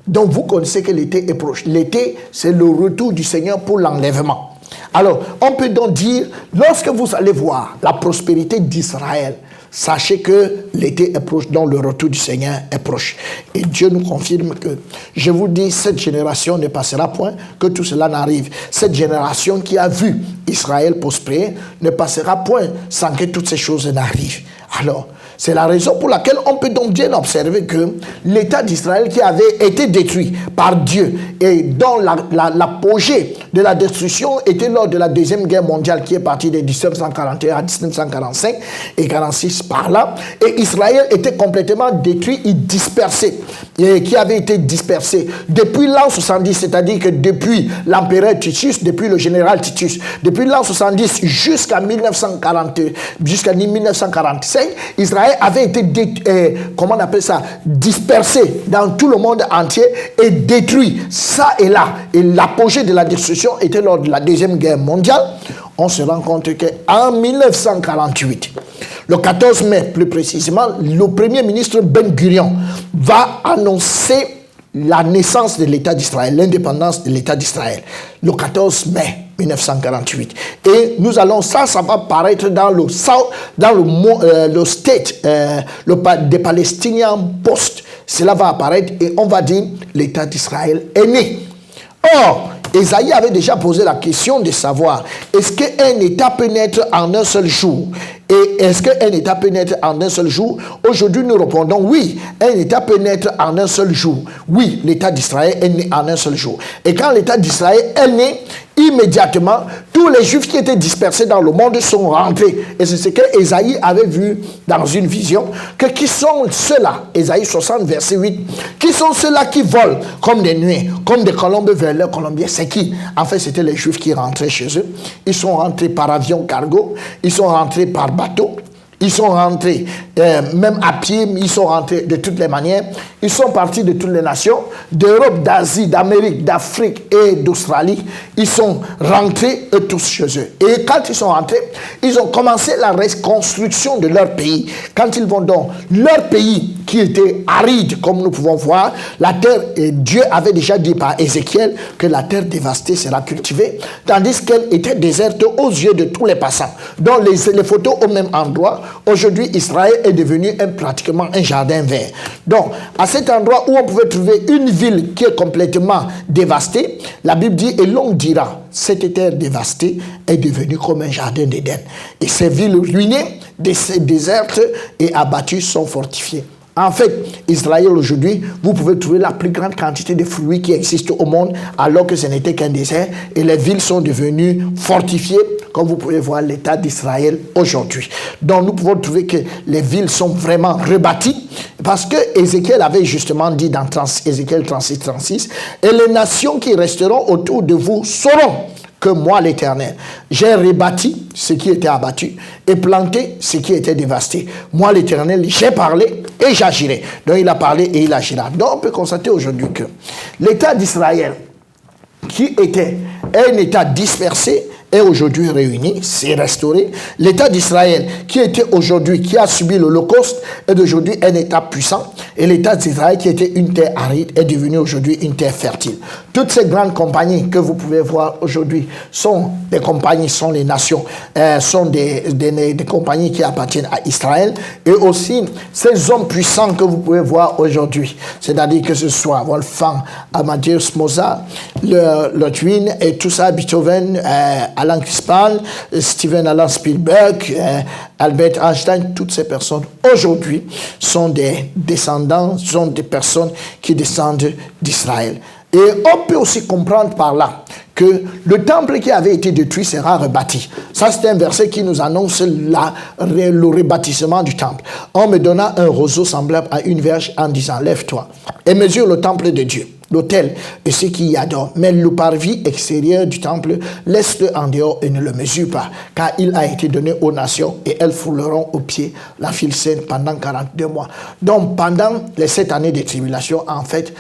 Donc vous connaissez que l'été est proche. L'été, c'est le retour du Seigneur pour l'enlèvement. Alors, on peut donc dire, lorsque vous allez voir la prospérité d'Israël, sachez que l'été est proche, donc le retour du Seigneur est proche. Et Dieu nous confirme que, je vous dis, cette génération ne passera point que tout cela n'arrive. Cette génération qui a vu Israël prospérer ne passera point sans que toutes ces choses n'arrivent. Alors, c'est la raison pour laquelle on peut donc bien observer que l'État d'Israël qui avait été détruit par Dieu et dont l'apogée de la destruction était lors de la Deuxième Guerre mondiale qui est partie de 1941 à 1945 et 1946 par là, et Israël était complètement détruit et dispersé, et qui avait été dispersé depuis l'an 70, c'est-à-dire que depuis l'empereur Titus, depuis le général Titus, depuis l'an 70 jusqu'à 1945, Israël avait été dispersé dans tout le monde entier et détruit ça et là. Et l'apogée de la destruction était lors de la Deuxième Guerre mondiale. On se rend compte qu'en 1948, le 14 mai plus précisément, le premier ministre Ben Gurion va annoncer la naissance de l'État d'Israël, l'indépendance de l'État d'Israël, le 14 mai 1948. Et nous allons, ça va apparaître dans le state, des Palestiniens Post. Cela va apparaître et on va dire l'État d'Israël est né. Or, Ésaïe avait déjà posé la question de savoir, est-ce qu'un État peut naître en un seul jour? Et est-ce qu'un État peut naître en un seul jour? Aujourd'hui, nous répondons oui, un État peut naître en un seul jour. Oui, l'État d'Israël est né en un seul jour. Et quand l'État d'Israël est né, immédiatement, tous les Juifs qui étaient dispersés dans le monde sont rentrés. Et c'est ce que Ésaïe avait vu dans une vision, que qui sont ceux-là, Ésaïe 60, verset 8, qui sont ceux-là qui volent comme des nuées, comme des colombes vers leur colombier. C'est qui? En fait, c'était les Juifs qui rentraient chez eux. Ils sont rentrés par avion cargo, ils sont rentrés par bateau, ils sont rentrés même à pied, ils sont rentrés de toutes les manières. Ils sont partis de toutes les nations, d'Europe, d'Asie, d'Amérique, d'Afrique et d'Australie. Ils sont rentrés tous chez eux. Et quand ils sont rentrés, ils ont commencé la reconstruction de leur pays. Quand ils vont dans leur pays qui était aride, comme nous pouvons voir, la terre, et Dieu avait déjà dit par Ézéchiel que la terre dévastée sera cultivée, tandis qu'elle était déserte aux yeux de tous les passants. Donc les photos au même endroit. Aujourd'hui, Israël est devenu pratiquement un jardin vert. Donc, à cet endroit où on pouvait trouver une ville qui est complètement dévastée, la Bible dit, et l'on dira, cette terre dévastée est devenue comme un jardin d'Éden. Et ces villes ruinées, désertes et abattues sont fortifiées. En fait, Israël aujourd'hui, vous pouvez trouver la plus grande quantité de fruits qui existent au monde, alors que ce n'était qu'un désert, et les villes sont devenues fortifiées, comme vous pouvez voir l'état d'Israël aujourd'hui. Donc nous pouvons trouver que les villes sont vraiment rebâties, parce que Ézéchiel avait justement dit dans Ézéchiel 36, et les nations qui resteront autour de vous sauront que moi, l'Éternel, j'ai rebâti ce qui était abattu et planté ce qui était dévasté. Moi, l'Éternel, j'ai parlé et j'agirai. Donc, il a parlé et il agira. Donc, on peut constater aujourd'hui que l'État d'Israël, qui était un État dispersé, est aujourd'hui réuni, c'est restauré. L'État d'Israël, qui était aujourd'hui, qui a subi l'Holocauste, est aujourd'hui un État puissant. Et l'État d'Israël, qui était une terre aride, est devenu aujourd'hui une terre fertile. Toutes ces grandes compagnies que vous pouvez voir aujourd'hui sont des compagnies, sont les nations, sont des compagnies qui appartiennent à Israël. Et aussi, ces hommes puissants que vous pouvez voir aujourd'hui, c'est-à-dire que ce soit Wolfgang Amadeus Mozart, Ludwig et tout ça, Beethoven, Alan Crispin, Steven Alan Spielberg, Albert Einstein, toutes ces personnes aujourd'hui sont des descendants, sont des personnes qui descendent d'Israël. Et on peut aussi comprendre par là que le temple qui avait été détruit sera rebâti. Ça, c'est un verset qui nous annonce le rebâtissement du temple. On me donna un roseau semblable à une verge en disant, lève-toi et mesure le temple de Dieu, l'autel et ce qu'il y a dedans. Mais le parvis extérieur du temple, laisse-le en dehors et ne le mesure pas, car il a été donné aux nations et elles fouleront aux pieds la ville sainte pendant 42 mois. Donc, pendant les 7 années de tribulation, en fait,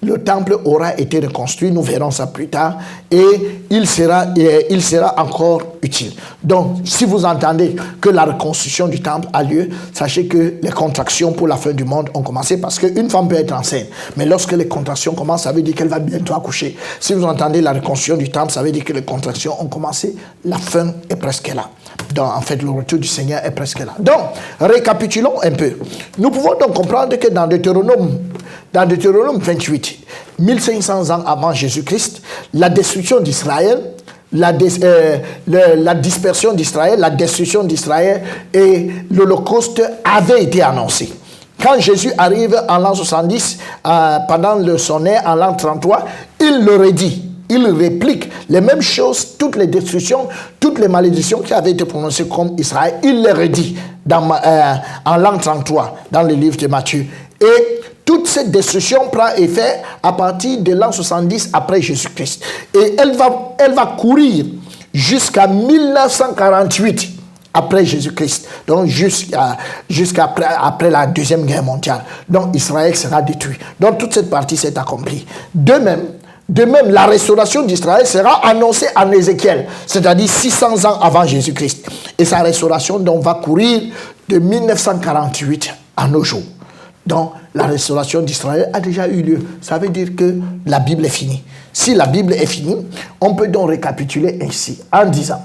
le temple aura été reconstruit, nous verrons ça plus tard, et il sera encore utile. Donc, si vous entendez que la reconstruction du temple a lieu, sachez que les contractions pour la fin du monde ont commencé, parce qu'une femme peut être enceinte, mais lorsque les contractions commencent, ça veut dire qu'elle va bientôt accoucher. Si vous entendez la reconstruction du temple, ça veut dire que les contractions ont commencé, la fin est presque là. Donc, en fait, le retour du Seigneur est presque là. Donc, récapitulons un peu. Nous pouvons donc comprendre que dans Deutéronome 28, 1500 ans avant Jésus-Christ, la destruction d'Israël, la dispersion d'Israël, la destruction d'Israël et l'Holocauste avaient été annoncés. Quand Jésus arrive en l'an 70, pendant le sonnet en l'an 33, il leur dit, il réplique les mêmes choses, toutes les destructions, toutes les malédictions qui avaient été prononcées contre Israël, il les redit en l'an 33, dans le livre de Matthieu. Et toute cette destruction prend effet à partir de l'an 70 après Jésus-Christ. Et elle va courir jusqu'à 1948 après Jésus-Christ. Donc jusqu'après la Deuxième Guerre mondiale. Donc Israël sera détruit. Donc toute cette partie s'est accomplie. De même, la restauration d'Israël sera annoncée en Ézéchiel, c'est-à-dire 600 ans avant Jésus-Christ. Et sa restauration donc va courir de 1948 à nos jours. Donc, la restauration d'Israël a déjà eu lieu. Ça veut dire que la Bible est finie. si la Bible est finie, on peut donc récapituler ainsi, en disant,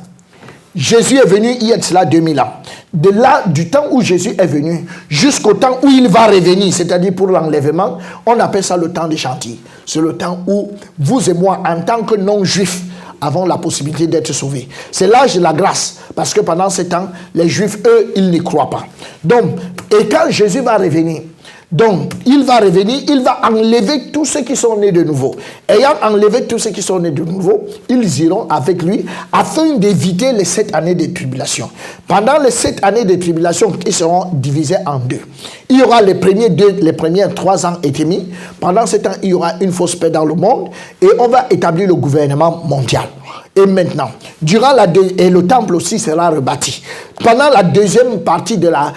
Jésus est venu il y a cela 2000 ans. De là, du temps où Jésus est venu, jusqu'au temps où il va revenir, c'est-à-dire pour l'enlèvement, on appelle ça le temps des chantiers. C'est le temps où vous et moi, en tant que non-juifs, avons la possibilité d'être sauvés. C'est l'âge de la grâce, parce que pendant ce temps, les Juifs, eux, ils n'y croient pas. Donc, et quand Jésus va revenir, donc, il va revenir, il va enlever tous ceux qui sont nés de nouveau. Ayant enlevé tous ceux qui sont nés de nouveau, ils iront avec lui afin d'éviter les 7 années de tribulation. Pendant les 7 années de tribulation, ils seront divisés en deux. Il y aura les premiers 3 ans et demi. Pendant ce temps, il y aura une fausse paix dans le monde et on va établir le gouvernement mondial. Et maintenant, et le temple aussi sera rebâti. Pendant la deuxième partie de la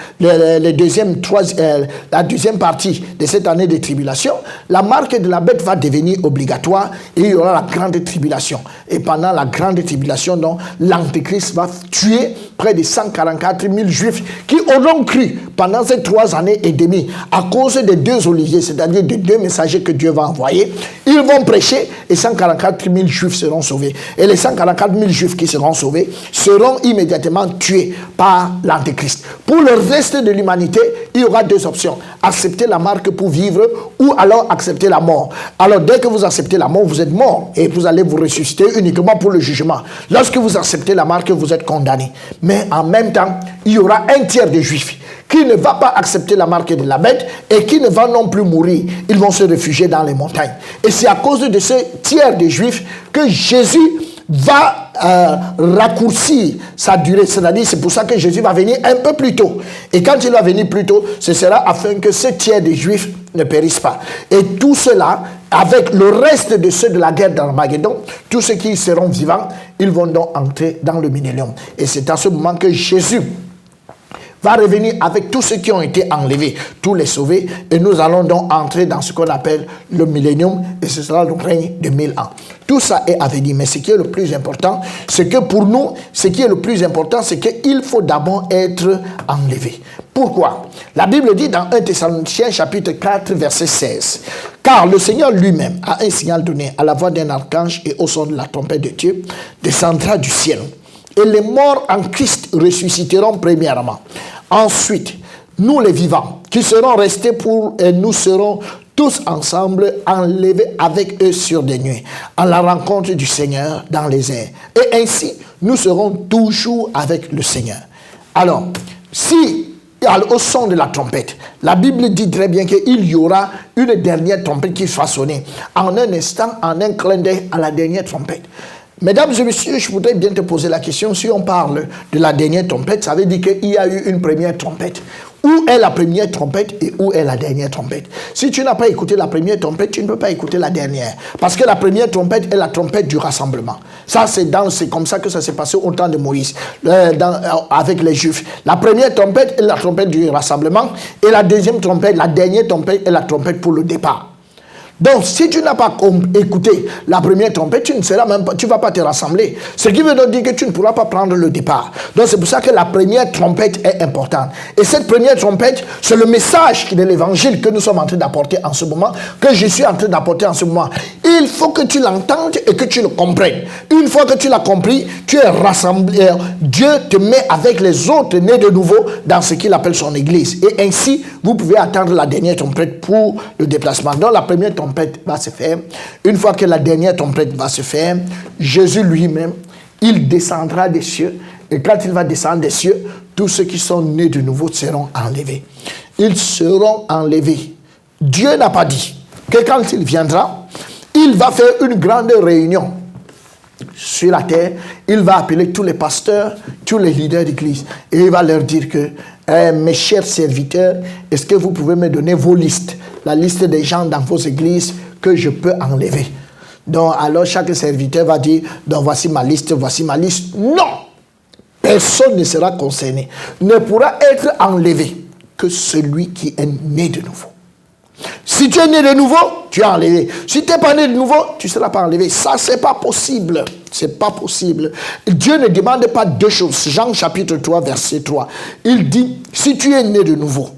deuxième partie de cette année de tribulation, la marque de la bête va devenir obligatoire et il y aura la grande tribulation. Et pendant la grande tribulation, donc, l'Antéchrist va tuer près de 144 000 Juifs qui auront cru pendant ces 3 années et demie à cause des 2 oliviers, c'est-à-dire des 2 messagers que Dieu va envoyer. Ils vont prêcher et 144 000 Juifs seront sauvés. Et les 144 000 Juifs qui seront sauvés seront immédiatement tués par l'Antéchrist. Pour le reste de l'humanité, il y aura 2 options. Accepter la marque pour vivre ou alors accepter la mort. Alors dès que vous acceptez la mort, vous êtes mort et vous allez vous ressusciter uniquement pour le jugement. Lorsque vous acceptez la marque, vous êtes condamné. Mais en même temps, il y aura un tiers des Juifs qui ne va pas accepter la marque de la bête et qui ne va non plus mourir. Ils vont se réfugier dans les montagnes. Et c'est à cause de ce tiers des Juifs que Jésus va raccourcir sa durée. C'est-à-dire, c'est pour ça que Jésus va venir un peu plus tôt. Et quand il va venir plus tôt, ce sera afin que ce tiers des Juifs ne périssent pas. Et tout cela, avec le reste de ceux de la guerre d'Armageddon, tous ceux qui seront vivants, ils vont donc entrer dans le millénium. Et c'est à ce moment que Jésus va revenir avec tous ceux qui ont été enlevés, tous les sauvés, et nous allons donc entrer dans ce qu'on appelle le millénium, et ce sera le règne de 1000 ans. Tout ça est à venir, mais ce qui est le plus important, c'est que pour nous, ce qui est le plus important, c'est qu'il faut d'abord être enlevé. Pourquoi? La Bible dit dans 1 Thessaloniciens chapitre 4, verset 16, « Car le Seigneur lui-même a un signal donné à la voix d'un archange et au son de la trompette de Dieu, descendra du ciel. Et les morts en Christ ressusciteront premièrement. Ensuite, nous les vivants, qui serons restés et nous serons tous ensemble enlevés avec eux sur des nuées, à la rencontre du Seigneur dans les airs. Et ainsi, nous serons toujours avec le Seigneur. » Alors, si au son de la trompette, la Bible dit très bien qu'il y aura une dernière trompette qui sera sonnée. En un instant, en un clin d'œil à la dernière trompette. Mesdames et messieurs, je voudrais bien te poser la question. Si on parle de la dernière trompette, ça veut dire qu'il y a eu une première trompette. Où est la première trompette et où est la dernière trompette? Si tu n'as pas écouté la première trompette, tu ne peux pas écouter la dernière. Parce que la première trompette est la trompette du rassemblement. Ça, c'est comme ça que ça s'est passé au temps de Moïse, avec les Juifs. La première trompette est la trompette du rassemblement et la deuxième trompette, la dernière trompette est la trompette pour le départ. Donc, si tu n'as pas écouté la première trompette, tu ne vas pas te rassembler. Ce qui veut donc dire que tu ne pourras pas prendre le départ. Donc, c'est pour ça que la première trompette est importante. Et cette première trompette, c'est le message de l'évangile que nous sommes en train d'apporter en ce moment, que je suis en train d'apporter en ce moment. Il faut que tu l'entendes et que tu le comprennes. Une fois que tu l'as compris, tu es rassemblé. Dieu te met avec les autres nés de nouveau dans ce qu'il appelle son église. Et ainsi, vous pouvez attendre la dernière trompette pour le déplacement. Donc, la première trompette va se faire. Une fois que la dernière trompette va se faire, Jésus lui-même, il descendra des cieux. Et quand il va descendre des cieux, tous ceux qui sont nés de nouveau seront enlevés. Ils seront enlevés. Dieu n'a pas dit que quand il viendra, il va faire une grande réunion sur la terre. Il va appeler tous les pasteurs, tous les leaders d'église. Et il va leur dire que mes chers serviteurs, est-ce que vous pouvez me donner vos listes? La liste des gens dans vos églises que je peux enlever. Donc, alors chaque serviteur va dire, donc voici ma liste, voici ma liste. Non! Personne ne sera concerné. Ne pourra être enlevé que celui qui est né de nouveau. Si tu es né de nouveau, tu es enlevé. Si tu n'es pas né de nouveau, tu ne seras pas enlevé. Ça, c'est pas possible. C'est pas possible. Dieu ne demande pas 2 choses. Jean chapitre 3, verset 3. Il dit, si tu es né de nouveau,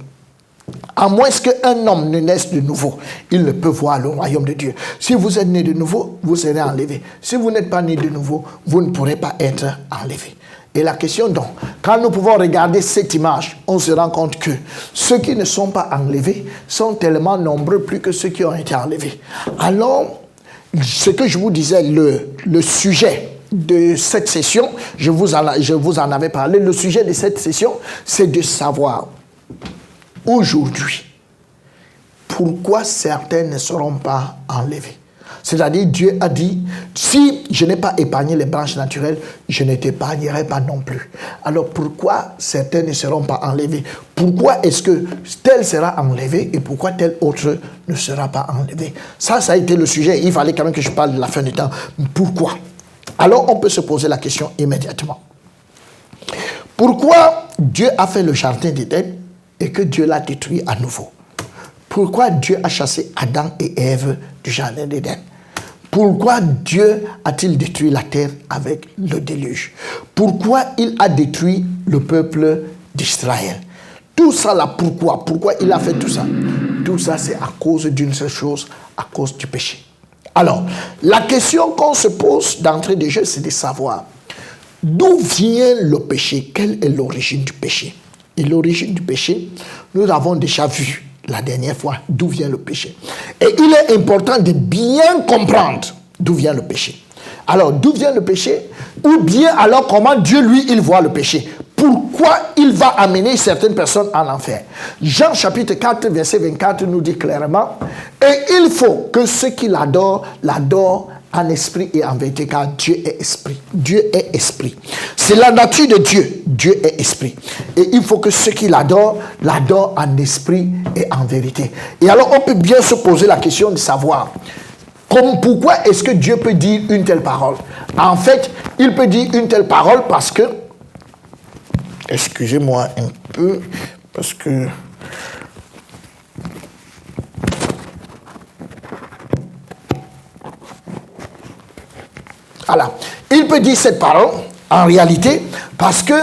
À moins qu'un homme ne naisse de nouveau, il ne peut voir le royaume de Dieu. Si vous êtes né de nouveau, vous serez enlevé. Si vous n'êtes pas né de nouveau, vous ne pourrez pas être enlevé. Et la question donc, quand nous pouvons regarder cette image, on se rend compte que ceux qui ne sont pas enlevés sont tellement nombreux plus que ceux qui ont été enlevés. Alors, ce que je vous disais, le sujet de cette session, je vous en avais parlé, le sujet de cette session, c'est de savoir aujourd'hui pourquoi certains ne seront pas enlevés. C'est-à-dire, Dieu a dit, si je n'ai pas épargné les branches naturelles, je ne t'épargnerai pas non plus. Alors pourquoi certains ne seront pas enlevés? Pourquoi est-ce que tel sera enlevé et pourquoi tel autre ne sera pas enlevé? Ça a été le sujet. Il fallait quand même que je parle de la fin du temps. Pourquoi? Alors on peut se poser la question immédiatement. Pourquoi Dieu a fait le jardin d'Éden et que Dieu l'a détruit à nouveau? Pourquoi Dieu a chassé Adam et Ève du jardin d'Éden? Pourquoi Dieu a-t-il détruit la terre avec le déluge? Pourquoi il a détruit le peuple d'Israël? Tout ça là, pourquoi? Pourquoi il a fait tout ça? Tout ça, c'est à cause d'une seule chose, à cause du péché. Alors, la question qu'on se pose d'entrée de jeu, c'est de savoir d'où vient le péché? Quelle est l'origine du péché? Et l'origine du péché, nous l'avons déjà vu la dernière fois, d'où vient le péché. Et il est important de bien comprendre d'où vient le péché. Alors, d'où vient le péché? Ou bien alors comment Dieu, lui, il voit le péché? Pourquoi il va amener certaines personnes en enfer? Jean chapitre 4, verset 24 nous dit clairement, et il faut que ceux qui l'adorent, l'adorent en esprit et en vérité, car Dieu est esprit. Dieu est esprit. C'est la nature de Dieu. Dieu est esprit. Et il faut que ceux qui l'adorent, l'adorent en esprit et en vérité. Et alors, on peut bien se poser la question de savoir, pourquoi est-ce que Dieu peut dire une telle parole? En fait, il peut dire une telle parole parce que, excusez-moi un peu, parce que voilà. Il peut dire cette parole, en réalité, parce que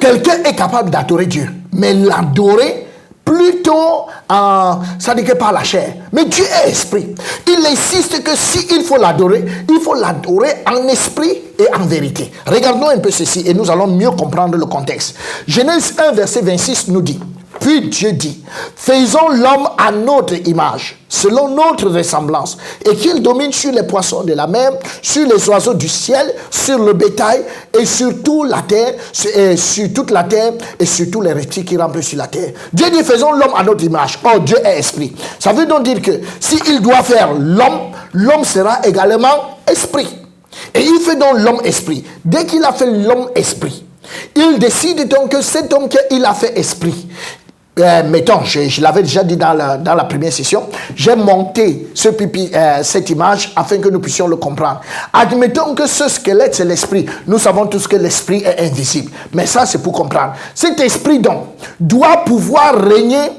quelqu'un est capable d'adorer Dieu, mais l'adorer plutôt ça dit que par la chair. Mais Dieu est esprit. Il insiste que s'il faut l'adorer, il faut l'adorer en esprit et en vérité. Regardons un peu ceci et nous allons mieux comprendre le contexte. Genèse 1, verset 26 nous dit, puis Dieu dit, faisons l'homme à notre image, selon notre ressemblance, et qu'il domine sur les poissons de la mer, sur les oiseaux du ciel, sur le bétail, et sur toute la terre, et sur tous les reptiles qui rampent sur la terre. Dieu dit, faisons l'homme à notre image. Oh, Dieu est esprit. Ça veut donc dire que s'il doit faire l'homme, l'homme sera également esprit. Et il fait donc l'homme esprit. Dès qu'il a fait l'homme esprit, il décide donc que cet homme qu'il a fait esprit, mettons, je l'avais déjà dit dans la première session, j'ai monté cette image afin que nous puissions le comprendre. Admettons que ce squelette, c'est l'esprit. Nous savons tous que l'esprit est invisible. Mais ça, c'est pour comprendre. Cet esprit, donc, doit pouvoir régner.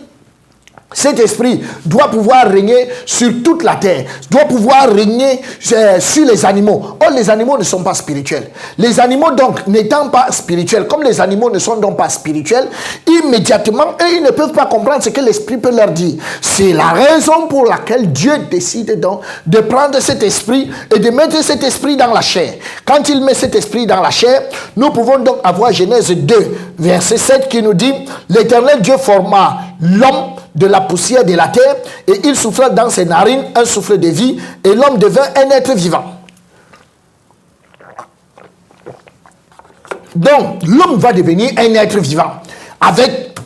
Cet esprit doit pouvoir régner sur toute la terre, doit pouvoir régner sur les animaux. Or, les animaux ne sont pas spirituels. Les animaux, donc, n'étant pas spirituels, comme les animaux ne sont donc pas spirituels, immédiatement, ils ne peuvent pas comprendre ce que l'esprit peut leur dire. C'est la raison pour laquelle Dieu décide donc de prendre cet esprit et de mettre cet esprit dans la chair. Quand il met cet esprit dans la chair, nous pouvons donc avoir Genèse 2, verset 7 qui nous dit, l'Éternel Dieu forma l'homme de la poussière de la terre, et il souffla dans ses narines un souffle de vie, et l'homme devint un être vivant. Donc, l'homme va devenir un être vivant. Avec,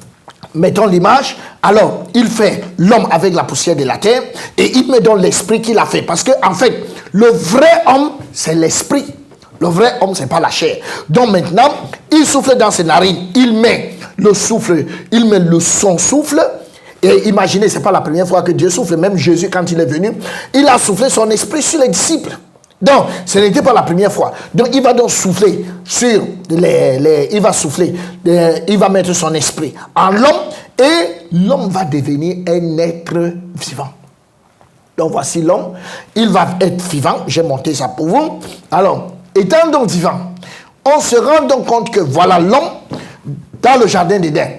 mettons l'image, alors, il fait l'homme avec la poussière de la terre, et il met dans l'esprit qu'il a fait. Parce que, en fait, le vrai homme, c'est l'esprit. Le vrai homme, c'est pas la chair. Donc maintenant, il souffle dans ses narines, il met le souffle, il met son souffle. Et imaginez, ce n'est pas la première fois que Dieu souffle. Même Jésus, quand il est venu, il a soufflé son esprit sur les disciples. Donc, ce n'était pas la première fois. Donc, il va donc souffler sur il va souffler, il va mettre son esprit en l'homme et l'homme va devenir un être vivant. Donc, voici l'homme. Il va être vivant. J'ai monté ça pour vous. Alors, étant donc vivant, on se rend donc compte que voilà l'homme dans le jardin d'Éden.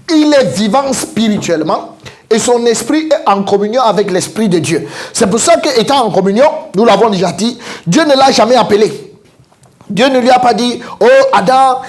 Il est vivant spirituellement et son esprit est en communion avec l'esprit de Dieu. C'est pour ça qu'étant en communion, nous l'avons déjà dit, Dieu ne l'a jamais appelé. Dieu ne lui a pas dit, oh Adam,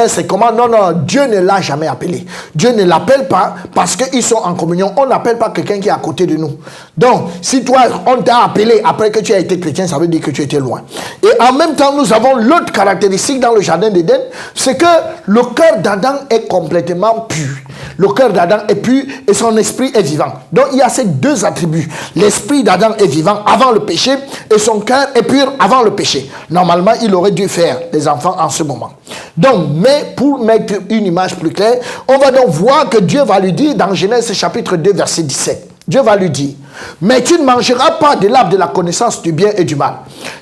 c'est comment? Non, non, Dieu ne l'a jamais appelé. Dieu ne l'appelle pas parce qu'ils sont en communion. On n'appelle pas quelqu'un qui est à côté de nous. Donc, si toi, on t'a appelé après que tu as été chrétien, ça veut dire que tu étais loin. Et en même temps, nous avons l'autre caractéristique dans le jardin d'Éden, c'est que le cœur d'Adam est complètement pur. Le cœur d'Adam est pur et son esprit est vivant. Donc, il y a ces deux attributs. L'esprit d'Adam est vivant avant le péché et son cœur est pur avant le péché. Normalement, il aurait dû faire des enfants en ce moment. Donc, mais pour mettre une image plus claire, on va donc voir que Dieu va lui dire dans Genèse chapitre 2 verset 17. Dieu va lui dire, mais tu ne mangeras pas de l'arbre de la connaissance du bien et du mal,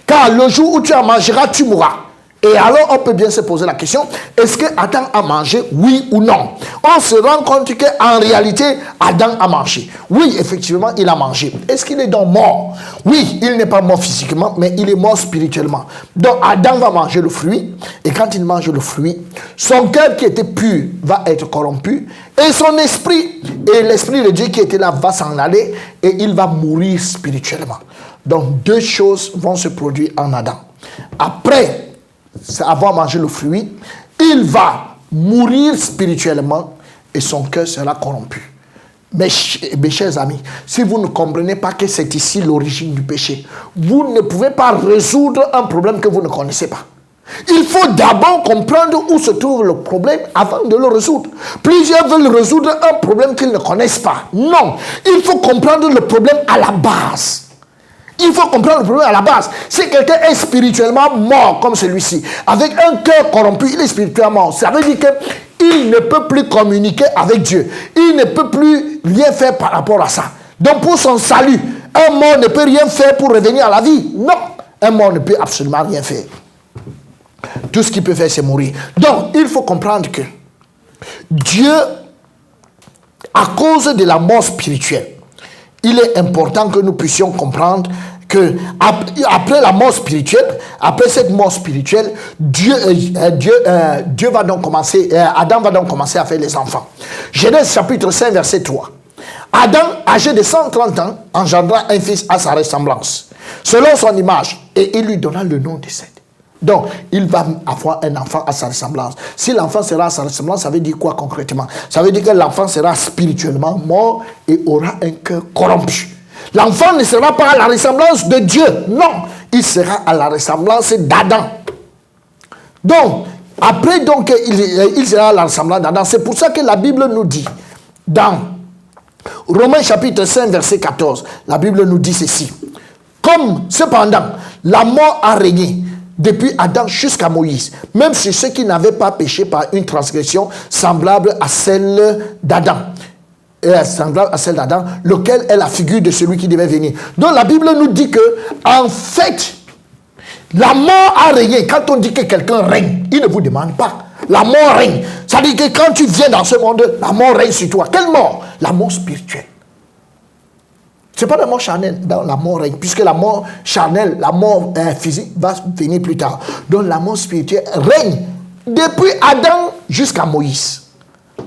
car le jour où tu en mangeras, tu mourras. Et alors, on peut bien se poser la question, est-ce que Adam a mangé, oui ou non? On se rend compte qu'en réalité, Adam a mangé. Oui, effectivement, il a mangé. Est-ce qu'il est donc mort? Oui, il n'est pas mort physiquement, mais il est mort spirituellement. Donc, Adam va manger le fruit, et quand il mange le fruit, son cœur qui était pur va être corrompu, et son esprit, et l'esprit de Dieu qui était là va s'en aller, et il va mourir spirituellement. Donc, deux choses vont se produire en Adam. Après avoir mangé le fruit, il va mourir spirituellement et son cœur sera corrompu. Mes chers amis, si vous ne comprenez pas que c'est ici l'origine du péché, vous ne pouvez pas résoudre un problème que vous ne connaissez pas. Il faut d'abord comprendre où se trouve le problème avant de le résoudre. Plusieurs veulent résoudre un problème qu'ils ne connaissent pas. Non, il faut comprendre le problème à la base. Il faut comprendre le problème à la base. Si quelqu'un est spirituellement mort comme celui-ci, avec un cœur corrompu, il est spirituellement mort. Ça veut dire qu'il ne peut plus communiquer avec Dieu. Il ne peut plus rien faire par rapport à ça. Donc pour son salut, un mort ne peut rien faire pour revenir à la vie. Non, un mort ne peut absolument rien faire. Tout ce qu'il peut faire, c'est mourir. Donc, il faut comprendre que Dieu, à cause de la mort spirituelle, il est important que nous puissions comprendre que après la mort spirituelle, après cette mort spirituelle, Dieu va donc commencer, Adam va donc commencer à faire les enfants. Genèse chapitre 5, verset 3. Adam, âgé de 130 ans, engendra un fils à sa ressemblance, selon son image, et il lui donna le nom de Seth. Donc, il va avoir un enfant à sa ressemblance. Si l'enfant sera à sa ressemblance, ça veut dire quoi concrètement? Ça veut dire que l'enfant sera spirituellement mort et aura un cœur corrompu. L'enfant ne sera pas à la ressemblance de Dieu. Non, il sera à la ressemblance d'Adam. Donc, après, donc, il sera à la ressemblance d'Adam. C'est pour ça que la Bible nous dit, dans Romains chapitre 5, verset 14, la Bible nous dit ceci. Comme, cependant, la mort a régné depuis Adam jusqu'à Moïse, même sur ceux qui n'avaient pas péché par une transgression semblable à celle d'Adam. Semblable à celle d'Adam, lequel est la figure de celui qui devait venir. Donc la Bible nous dit que, en fait, la mort a régné. Quand on dit que quelqu'un règne, il ne vous demande pas. La mort règne. Ça veut dire que quand tu viens dans ce monde, la mort règne sur toi. Quelle mort? La mort spirituelle. Ce n'est pas la mort charnelle, dans la mort règne, puisque la mort charnelle, la mort physique va venir plus tard. Donc la mort spirituelle règne depuis Adam jusqu'à Moïse.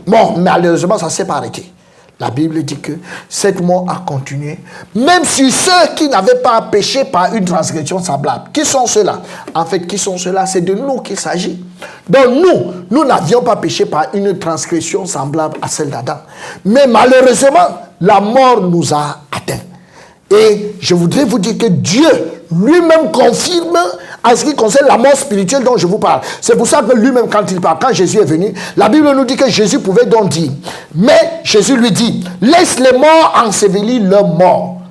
Bon, malheureusement, ça ne s'est pas arrêté. La Bible dit que cette mort a continué, même sur ceux qui n'avaient pas péché par une transgression semblable. Qui sont ceux-là? En fait, qui sont ceux-là? C'est de nous qu'il s'agit. Donc nous n'avions pas péché par une transgression semblable à celle d'Adam. Mais malheureusement, la mort nous a atteints. Et je voudrais vous dire que Dieu lui-même confirme en ce qui concerne la mort spirituelle dont je vous parle. C'est pour ça que lui-même, quand il parle, quand Jésus est venu, la Bible nous dit que Jésus pouvait donc dire. Mais Jésus lui dit, laisse les morts ensevelir leurs morts.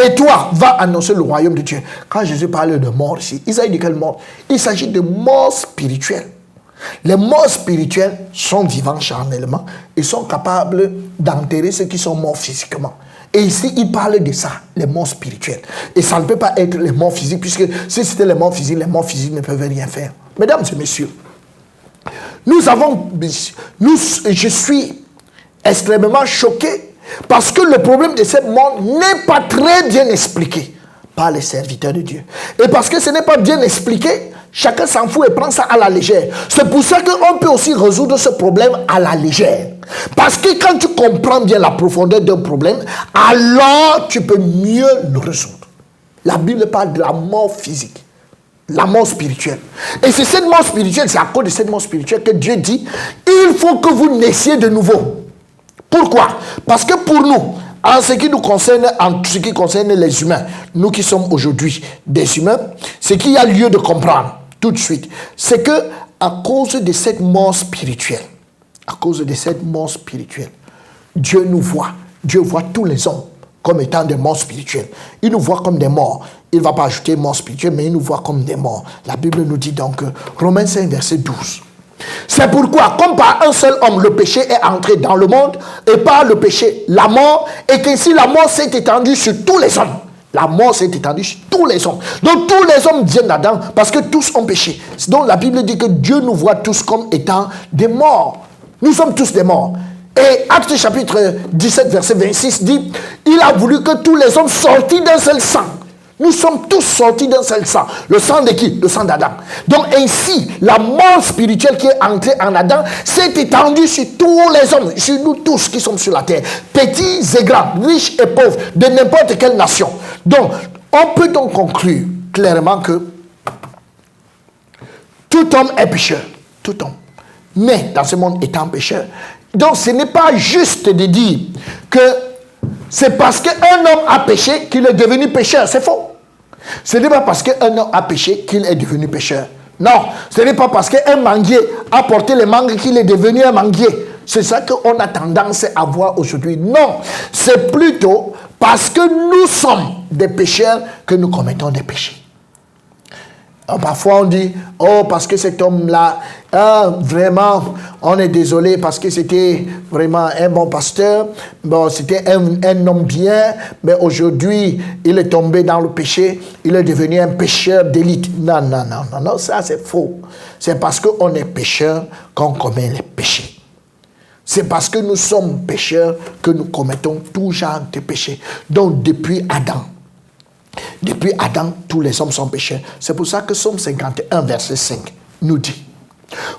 Et toi, va annoncer le royaume de Dieu. Quand Jésus parle de mort ici, il s'agit de quelle mort? Il s'agit de mort spirituelle. Les morts spirituels sont vivants charnellement et sont capables d'enterrer ceux qui sont morts physiquement. Et ici, il parle de ça, les morts spirituels. Et ça ne peut pas être les morts physiques, puisque si c'était les morts physiques ne peuvent rien faire. Mesdames et messieurs, je suis extrêmement choqué parce que le problème de cette mort n'est pas très bien expliqué par les serviteurs de Dieu. Et parce que ce n'est pas bien expliqué, Chacun s'en fout et prend ça à la légère. C'est pour ça qu'on peut aussi résoudre ce problème à la légère. Parce que quand tu comprends bien la profondeur d'un problème, alors tu peux mieux le résoudre. La Bible parle de la mort physique, la mort spirituelle. Et c'est cette mort spirituelle, c'est à cause de cette mort spirituelle que Dieu dit, il faut que vous naissiez de nouveau. Pourquoi? Parce que pour nous, en ce qui nous concerne, en ce qui concerne les humains, nous qui sommes aujourd'hui des humains, ce qu'il y a lieu de comprendre tout de suite, c'est que à cause de cette mort spirituelle, Dieu nous voit. Dieu voit tous les hommes comme étant des morts spirituels. Il nous voit comme des morts. Il ne va pas ajouter mort spirituelle, mais il nous voit comme des morts. La Bible nous dit donc, Romains 5, verset 12. C'est pourquoi, comme par un seul homme, le péché est entré dans le monde, et par le péché, la mort, et qu'ainsi la mort s'est étendue sur tous les hommes. La mort s'est étendue sur tous les hommes. Donc tous les hommes viennent d'Adam, parce que tous ont péché. Donc la Bible dit que Dieu nous voit tous comme étant des morts. Nous sommes tous des morts. Et Actes chapitre 17, verset 26 dit, il a voulu que tous les hommes sortis d'un seul sang. Nous sommes tous sortis d'un seul sang. Le sang de qui? Le sang d'Adam. Donc ainsi, la mort spirituelle qui est entrée en Adam s'est étendue sur tous les hommes, sur nous tous qui sommes sur la terre. Petits et grands, riches et pauvres, de n'importe quelle nation. Donc, on peut donc conclure clairement que tout homme est pécheur. Tout homme. Mais dans ce monde étant pécheur. Donc ce n'est pas juste de dire que c'est parce qu'un homme a péché qu'il est devenu pécheur. C'est faux. Ce n'est pas parce qu'un homme a péché qu'il est devenu pécheur. Non, ce n'est pas parce qu'un manguier a porté les mangues qu'il est devenu un manguier. C'est ça qu'on a tendance à voir aujourd'hui. Non, c'est plutôt parce que nous sommes des pécheurs que nous commettons des péchés. Parfois on dit, oh parce que cet homme-là, vraiment, on est désolé parce que c'était vraiment un bon pasteur, bon, c'était un homme bien, mais aujourd'hui, il est tombé dans le péché, il est devenu un pécheur d'élite. Non, non, non, non, non, ça c'est faux. C'est parce qu'on est pécheur qu'on commet les péchés. C'est parce que nous sommes pécheurs que nous commettons tout genre de péchés. Donc depuis Adam, tous les hommes sont pécheurs. C'est pour ça que Psaume 51, verset 5, nous dit,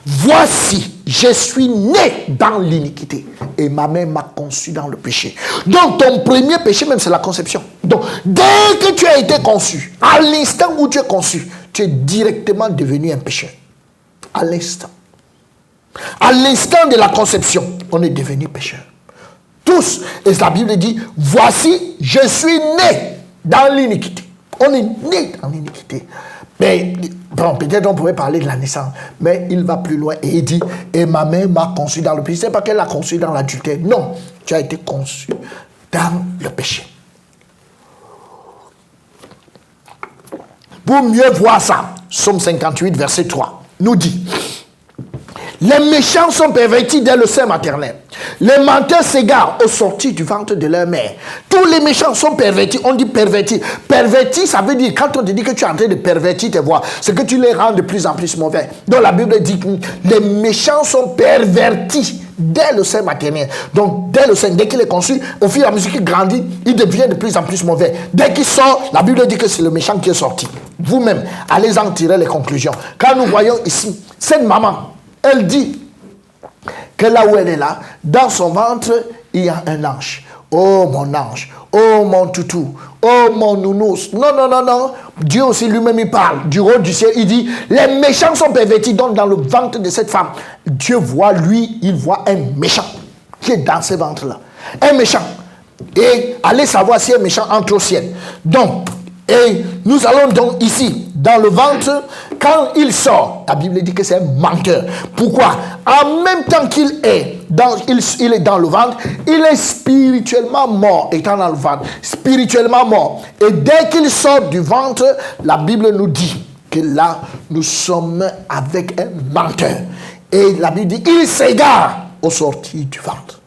voici, je suis né dans l'iniquité et ma mère m'a conçu dans le péché. Donc ton premier péché même, c'est la conception. Donc dès que tu as été conçu, à l'instant où tu es conçu, tu es directement devenu un pécheur. À l'instant. À l'instant de la conception, on est devenu pécheur. Tous. Et la Bible dit, voici, je suis né dans l'iniquité. On est né dans l'iniquité. Mais, bon, peut-être on pourrait parler de la naissance, mais il va plus loin et il dit, et ma mère m'a conçu dans le péché. C'est pas qu'elle l'a conçu dans l'adultère. Non, tu as été conçu dans le péché. Pour mieux voir ça, Psaume 58, verset 3, nous dit, les méchants sont pervertis dès le sein maternel. Les menteurs s'égarent au sortir du ventre de leur mère. Tous les méchants sont pervertis. On dit pervertis. Pervertis, ça veut dire, quand on te dit que tu es en train de pervertir tes voix, c'est que tu les rends de plus en plus mauvais. Donc la Bible dit que les méchants sont pervertis dès le sein maternel. Donc dès le sein, dès qu'il est conçu, au fur et à mesure qu'il grandit, il devient de plus en plus mauvais. Dès qu'il sort, la Bible dit que c'est le méchant qui est sorti. Vous-même, allez en tirer les conclusions. Quand nous voyons ici, cette maman, elle dit que là où elle est là, dans son ventre, il y a un ange. Oh mon ange, oh mon toutou, oh mon nounours. Non, non, non, non. Dieu aussi lui-même, il parle du haut du ciel. Il dit, les méchants sont pervertis. Donc dans le ventre de cette femme, Dieu voit, lui, il voit un méchant qui est dans ce ventre-là. Un méchant. Et allez savoir si un méchant entre au ciel. Donc, et nous allons donc ici, dans le ventre, quand il sort, la Bible dit que c'est un menteur. Pourquoi? En même temps qu'il est il est dans le ventre, il est spirituellement mort, étant dans le ventre, spirituellement mort. Et dès qu'il sort du ventre, la Bible nous dit que là, nous sommes avec un menteur. Et la Bible dit, il s'égare au sortir du ventre.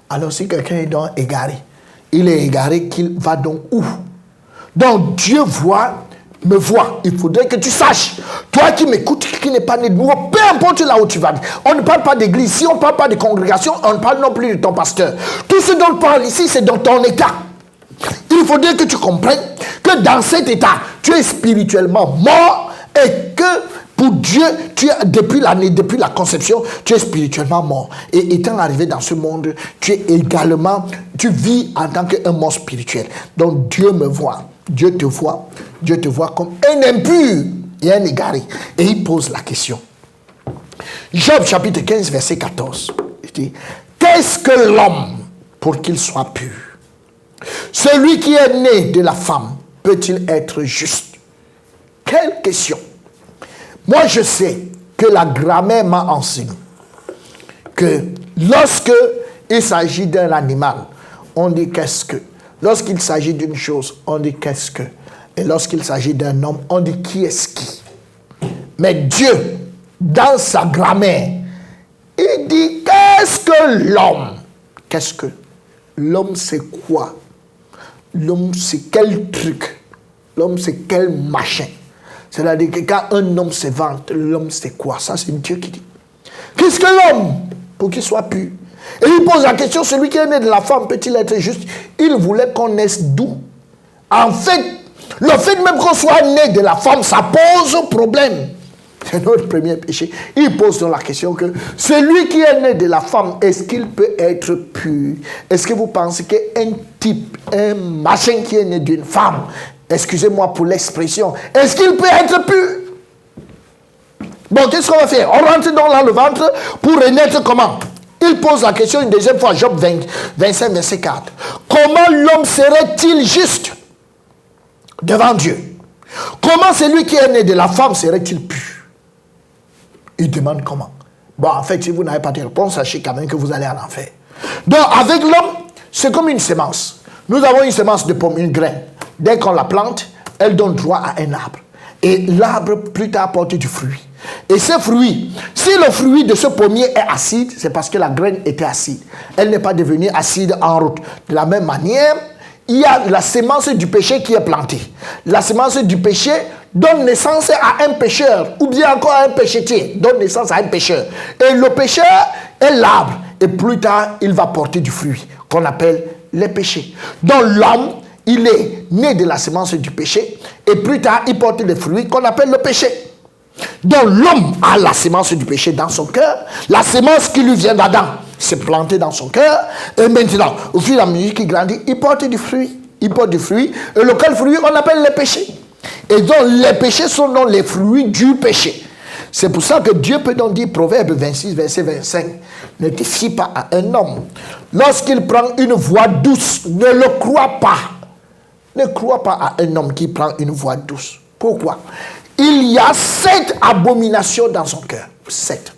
Alors si quelqu'un est donc égaré, il est égaré, qu'il va donc où? Donc Dieu me voit. Il faudrait que tu saches, toi qui m'écoutes, qui n'est pas né de nouveau, peu importe là où tu vas. On ne parle pas d'église, si on ne parle pas de congrégation, on ne parle non plus de ton pasteur. Tout ce dont on parle ici, c'est dans ton état. Il faudrait que tu comprennes que dans cet état, tu es spirituellement mort Et que pour Dieu, tu es, depuis la conception, tu es spirituellement mort. Et étant arrivé dans ce monde, tu es également, tu vis en tant qu'un mort spirituel. Donc Dieu me voit, Dieu te voit comme un impur et un égaré. Et il pose la question. Job chapitre 15, verset 14. Il dit, qu'est-ce que l'homme pour qu'il soit pur? Celui qui est né de la femme peut-il être juste? Quelle question! Moi, je sais que la grammaire m'a enseigné que lorsque il s'agit d'un animal, on dit qu'est-ce que. Lorsqu'il s'agit d'une chose, on dit qu'est-ce que. Et lorsqu'il s'agit d'un homme, on dit qui est-ce qui. Mais Dieu, dans sa grammaire, il dit qu'est-ce que l'homme? Qu'est-ce que? L'homme, c'est quoi? L'homme, c'est quel truc? L'homme, c'est quel machin? C'est-à-dire que quand un homme se vante, l'homme, c'est quoi? Ça, c'est Dieu qui dit. Qu'est-ce que l'homme? Pour qu'il soit pur. Et il pose la question, celui qui est né de la femme peut-il être juste? Il voulait qu'on naisse d'où? En fait, le fait même qu'on soit né de la femme, ça pose problème. C'est notre premier péché. Il pose donc la question que celui qui est né de la femme, est-ce qu'il peut être pur? Est-ce que vous pensez qu'un type, un machin qui est né d'une femme, excusez-moi pour l'expression, est-ce qu'il peut être pur? Bon, qu'est-ce qu'on va faire? On rentre donc dans le ventre pour renaître comment? Il pose la question une deuxième fois, Job 25, verset 4. Comment l'homme serait-il juste devant Dieu? Comment celui qui est né de la femme serait-il pur? Il demande comment. Bon, en fait, si vous n'avez pas de réponse, sachez quand même que vous allez en enfer. Donc, avec l'homme, c'est comme une semence. Nous avons une semence de pomme, une graine. Dès qu'on la plante, elle donne droit à un arbre. Et l'arbre, plus tard, porte du fruit. Et ce fruit, si le fruit de ce pommier est acide, c'est parce que la graine était acide. Elle n'est pas devenue acide en route. De la même manière, il y a la semence du péché qui est plantée. La semence du péché donne naissance à un pécheur, ou bien encore à un péchetier, donne naissance à un pécheur. Et le pécheur est l'arbre. Et plus tard, il va porter du fruit, qu'on appelle les péchés. Donc l'homme, il est né de la semence du péché, et plus tard, il porte des fruits qu'on appelle le péché. Donc l'homme a la semence du péché dans son cœur, la semence qui lui vient d'Adam s'est plantée dans son cœur, et maintenant, au fur et à mesure qu'il grandit, il porte du fruit. Il porte du fruit, et lequel fruit on appelle les péchés. Et donc les péchés sont donc les fruits du péché. C'est pour ça que Dieu peut donc dire, Proverbe 26, verset 25, ne te fie pas à un homme. Lorsqu'il prend une voix douce, ne le crois pas. Ne crois pas à un homme qui prend une voix douce. Pourquoi? Il y a 7 abominations dans son cœur. 7.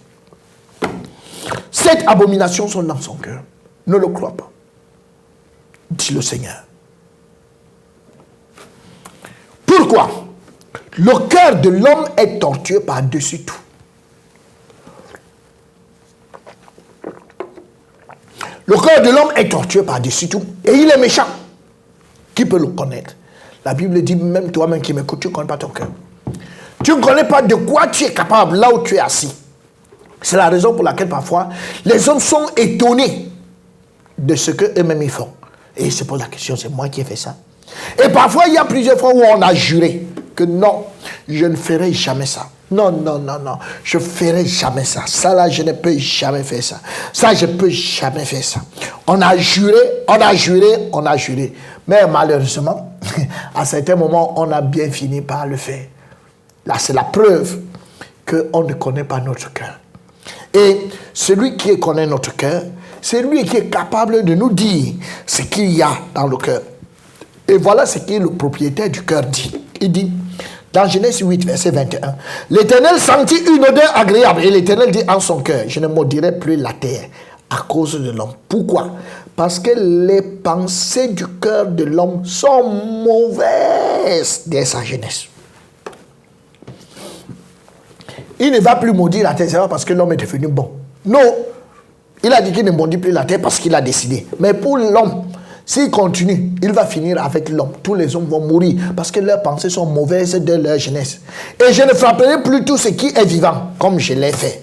7 abominations sont dans son cœur. Ne le crois pas. Dit le Seigneur. Pourquoi? Le cœur de l'homme est tortueux par-dessus tout. Le cœur de l'homme est tortueux par-dessus tout. Et il est méchant. Qui peut le connaître? La Bible dit, même toi-même qui m'écoutes, tu ne connais pas ton cœur. Tu ne connais pas de quoi tu es capable là où tu es assis. C'est la raison pour laquelle parfois les hommes sont étonnés de ce qu'eux-mêmes ils font. Et ils se posent la question, c'est moi qui ai fait ça. Et parfois il y a plusieurs fois où on a juré que non, je ne ferai jamais ça. Non, non, non, non, je ne ferai jamais ça. Ça là, je ne peux jamais faire ça. Ça, je ne peux jamais faire ça. On a juré, on a juré, on a juré. Mais malheureusement, à certains moments, on a bien fini par le faire. Là, c'est la preuve qu'on ne connaît pas notre cœur. Et celui qui connaît notre cœur, c'est lui qui est capable de nous dire ce qu'il y a dans le cœur. Et voilà ce que le propriétaire du cœur dit. Il dit, dans Genèse 8, verset 21, l'Éternel sentit une odeur agréable. Et l'Éternel dit en son cœur, je ne maudirai plus la terre à cause de l'homme. Pourquoi? Parce que les pensées du cœur de l'homme sont mauvaises dès sa jeunesse. Il ne va plus maudire la terre, c'est pas parce que l'homme est devenu bon. Non. Il a dit qu'il ne maudit plus la terre parce qu'il a décidé. Mais pour l'homme, s'il continue, il va finir avec l'homme. Tous les hommes vont mourir parce que leurs pensées sont mauvaises dès leur jeunesse. Et je ne frapperai plus tout ce qui est vivant, comme je l'ai fait.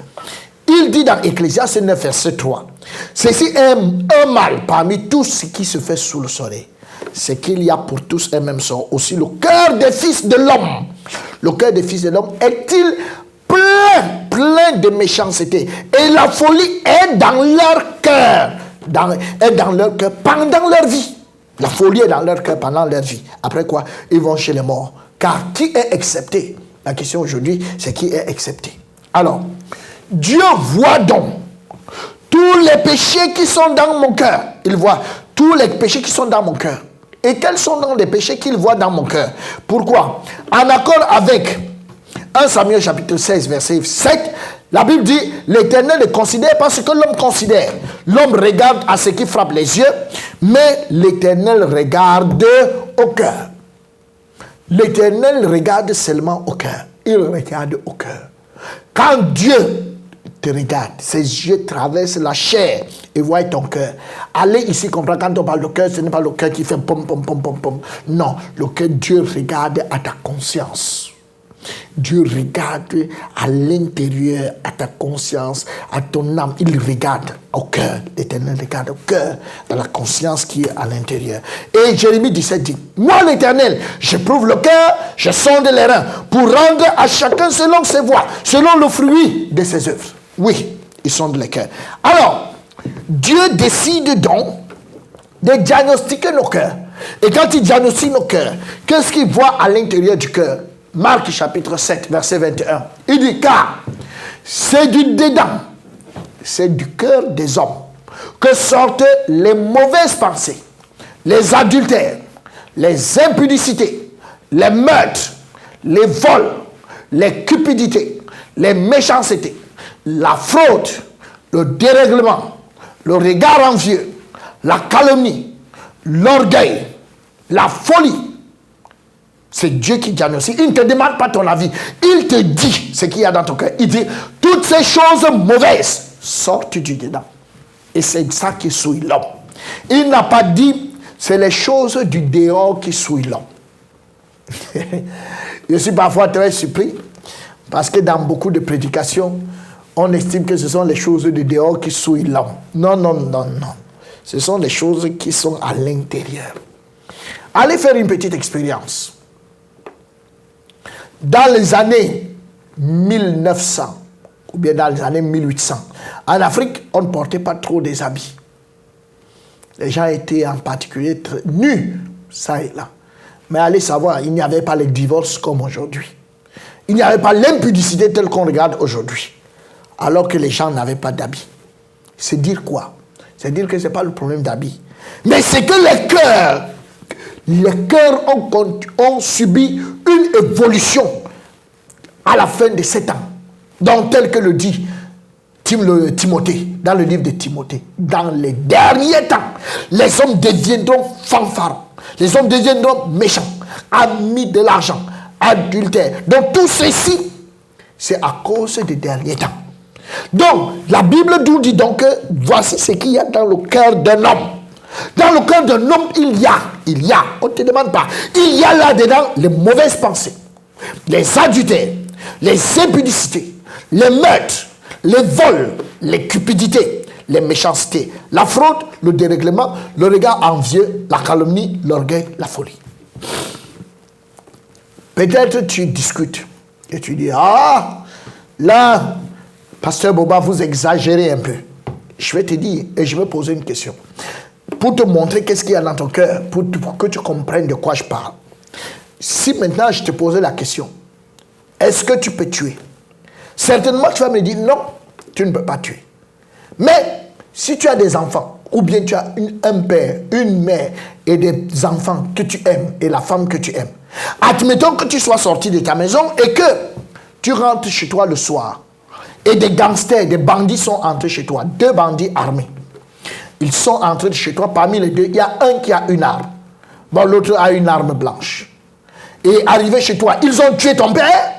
Il dit dans Ecclésiaste 9, verset 3, ceci est un mal parmi tout ce qui se fait sous le soleil. c'est qu'il y a pour tous un même sort. Aussi, le cœur des fils de l'homme. Le cœur des fils de l'homme est-il plein de méchanceté. Et la folie est dans leur cœur. Est dans leur cœur pendant leur vie. La folie est dans leur cœur pendant leur vie. Après quoi, ils vont chez les morts. Car qui est accepté? La question aujourd'hui, c'est qui est accepté. Alors, Dieu voit donc tous les péchés qui sont dans mon cœur. Il voit tous les péchés qui sont dans mon cœur. Et quels sont donc les péchés qu'il voit dans mon cœur? Pourquoi? En accord avec 1 Samuel chapitre 16, verset 7, la Bible dit, l'Éternel ne considère pas ce que l'homme considère. L'homme regarde à ce qui frappe les yeux, mais l'Éternel regarde au cœur. L'Éternel regarde seulement au cœur. Il regarde au cœur. Quand Dieu te regarde, ses yeux traversent la chair et voient ton cœur. Allez ici comprendre, quand on parle de cœur, ce n'est pas le cœur qui fait pom pom pom pom pom. Non, le cœur, Dieu regarde à ta conscience. Dieu regarde à l'intérieur, à ta conscience, à ton âme. Il regarde au cœur. L'Éternel regarde au cœur, dans la conscience qui est à l'intérieur. Et Jérémie 17 dit, moi l'Éternel, je prouve le cœur, je sonde les reins, pour rendre à chacun selon ses voies, selon le fruit de ses œuvres. Oui, ils sondent les cœurs. Alors, Dieu décide donc de diagnostiquer nos cœurs. Et quand il diagnostique nos cœurs, qu'est-ce qu'il voit à l'intérieur du cœur? Marc chapitre 7, verset 21. Il dit, car c'est du dedans, c'est du cœur des hommes que sortent les mauvaises pensées, les adultères, les impudicités, les meurtres, les vols, les cupidités, les méchancetés, la fraude, le dérèglement, le regard envieux, la calomnie, l'orgueil, la folie. C'est Dieu qui diagnostique. Il ne te demande pas ton avis. Il te dit ce qu'il y a dans ton cœur. Il dit, toutes ces choses mauvaises sortent du dedans. Et c'est ça qui souille l'homme. Il n'a pas dit, c'est les choses du dehors qui souillent l'homme. Je suis parfois très surpris, parce que dans beaucoup de prédications, on estime que ce sont les choses du dehors qui souillent l'homme. Non, non, non, non. Ce sont les choses qui sont à l'intérieur. Allez faire une petite expérience. Dans les années 1900, ou bien dans les années 1800, en Afrique, on ne portait pas trop des habits. Les gens étaient en particulier nus, ça et là. Mais allez savoir, il n'y avait pas les divorces comme aujourd'hui. Il n'y avait pas l'impudicité telle qu'on regarde aujourd'hui. Alors que les gens n'avaient pas d'habits. C'est dire quoi? C'est dire que ce n'est pas le problème d'habits. Mais c'est que les cœurs ont subi une évolution à la fin de 7 ans. Donc, tel que le dit Timothée, dans le livre de Timothée, dans les derniers temps, les hommes deviendront fanfarons, les hommes deviendront méchants, amis de l'argent, adultères. Donc, tout ceci, c'est à cause des derniers temps. Donc, la Bible nous dit donc que voici ce qu'il y a dans le cœur d'un homme. Dans le cœur d'un homme, il y a, on ne te demande pas, il y a là-dedans les mauvaises pensées, les adultères, les impudicités, les meurtres, les vols, les cupidités, les méchancetés, la fraude, le dérèglement, le regard envieux, la calomnie, l'orgueil, la folie. Peut-être tu discutes et tu dis, ah, là, Pasteur Boba, vous exagérez un peu. Je vais te dire et je vais poser une question. Pour te montrer qu'est-ce qu'il y a dans ton cœur, pour que tu comprennes de quoi je parle. Si maintenant je te posais la question, est-ce que tu peux tuer? Certainement tu vas me dire non, tu ne peux pas tuer. Mais si tu as des enfants, ou bien tu as un père, une mère et des enfants que tu aimes et la femme que tu aimes, admettons que tu sois sorti de ta maison et que tu rentres chez toi le soir et des gangsters, des bandits sont entrés chez toi, 2 bandits armés. Ils sont entrés chez toi, parmi les 2, il y a un qui a une arme. Bon, l'autre a une arme blanche. Et arrivé chez toi, ils ont tué ton père,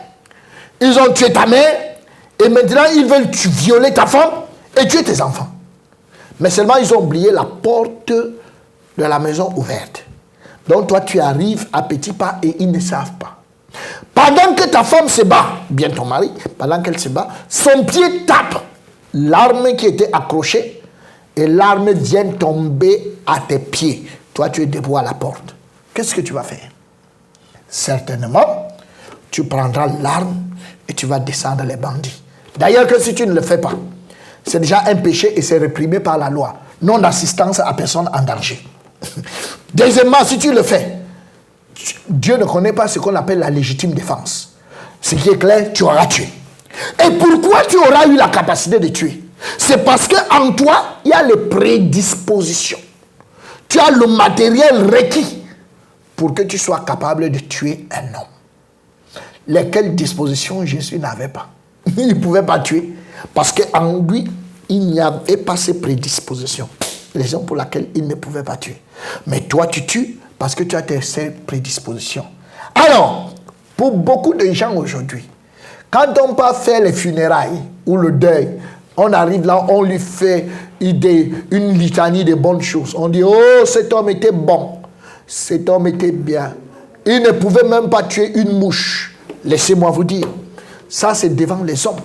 ils ont tué ta mère, et maintenant ils veulent violer ta femme et tuer tes enfants. Mais seulement ils ont oublié la porte de la maison ouverte. Donc toi tu arrives à petits pas et ils ne savent pas. Pendant que ta femme se bat, bien ton mari, pendant qu'elle se bat, son pied tape l'arme qui était accrochée et l'arme vient tomber à tes pieds. toi tu es debout à la porte, qu'est-ce que tu vas faire? Certainement, tu prendras l'arme et tu vas descendre les bandits. D'ailleurs que si tu ne le fais pas, c'est déjà un péché et c'est réprimé par la loi. Non d'assistance à personne en danger. Deuxièmement, si tu le fais, Dieu ne connaît pas ce qu'on appelle la légitime défense. Ce qui est clair, tu auras tué. Et pourquoi tu auras eu la capacité de tuer? C'est parce qu'en toi, il y a les prédispositions. Tu as le matériel requis pour que tu sois capable de tuer un homme. Lesquelles dispositions Jésus n'avait pas? Il ne pouvait pas tuer parce qu'en lui, il n'y avait pas ces prédispositions. Raison pour laquelle il ne pouvait pas tuer. Mais toi, tu tues parce que tu as ces prédispositions. Alors, pour beaucoup de gens aujourd'hui, quand on part faire les funérailles ou le deuil, on arrive là, on lui fait une litanie de bonnes choses. On dit, oh, cet homme était bon. Cet homme était bien. Il ne pouvait même pas tuer une mouche. Laissez-moi vous dire, ça c'est devant les hommes.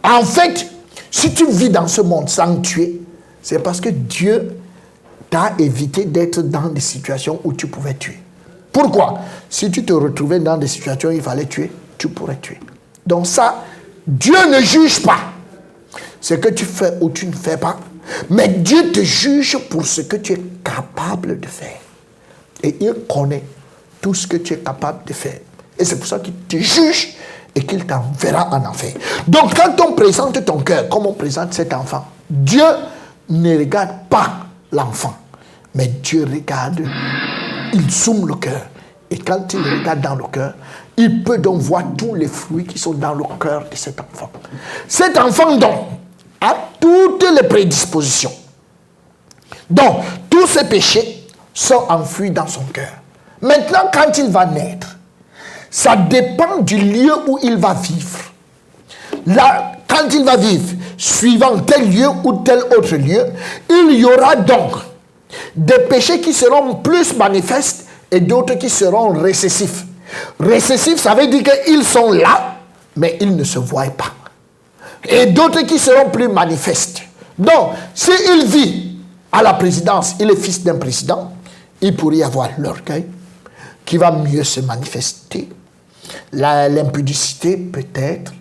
En fait, si tu vis dans ce monde sans tuer, c'est parce que Dieu t'a évité d'être dans des situations où tu pouvais tuer. Pourquoi? Si tu te retrouvais dans des situations où il fallait tuer, tu pourrais tuer. Donc ça, Dieu ne juge pas ce que tu fais ou tu ne fais pas, mais Dieu te juge pour ce que tu es capable de faire. Et il connaît tout ce que tu es capable de faire. Et c'est pour ça qu'il te juge et qu'il t'enverra en enfer. Donc quand on présente ton cœur, comme on présente cet enfant, Dieu ne regarde pas l'enfant, mais Dieu regarde, il zoome le cœur. Et quand il regarde dans le cœur, il peut donc voir tous les fruits qui sont dans le cœur de cet enfant. Cet enfant donc a toutes les prédispositions. Donc, tous ses péchés sont enfouis dans son cœur. Maintenant, quand il va naître, ça dépend du lieu où il va vivre. Là, quand il va vivre, suivant tel lieu ou tel autre lieu, il y aura donc des péchés qui seront plus manifestes et d'autres qui seront récessifs. Récessifs, ça veut dire qu'ils sont là, mais ils ne se voient pas. Et d'autres qui seront plus manifestes. Donc, s'il vit à la présidence, il est fils d'un président, il pourrait y avoir l'orgueil qui va mieux se manifester, l'impudicité peut-être,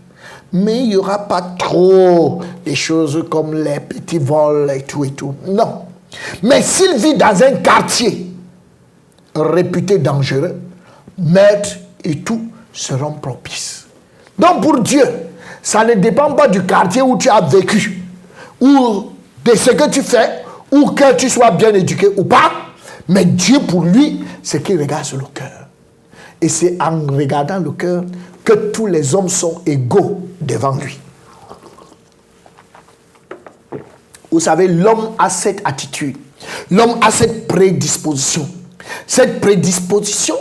mais il n'y aura pas trop des choses comme les petits vols et tout. Non. Mais s'il vit dans un quartier réputé dangereux, meurtre et tout seront propices. Donc pour Dieu, ça ne dépend pas du quartier où tu as vécu, ou de ce que tu fais, ou que tu sois bien éduqué ou pas, mais Dieu pour lui, c'est qu'il regarde sur le cœur. Et c'est en regardant le cœur que tous les hommes sont égaux devant lui. Vous savez, l'homme a cette attitude, l'homme a cette prédisposition. Cette prédisposition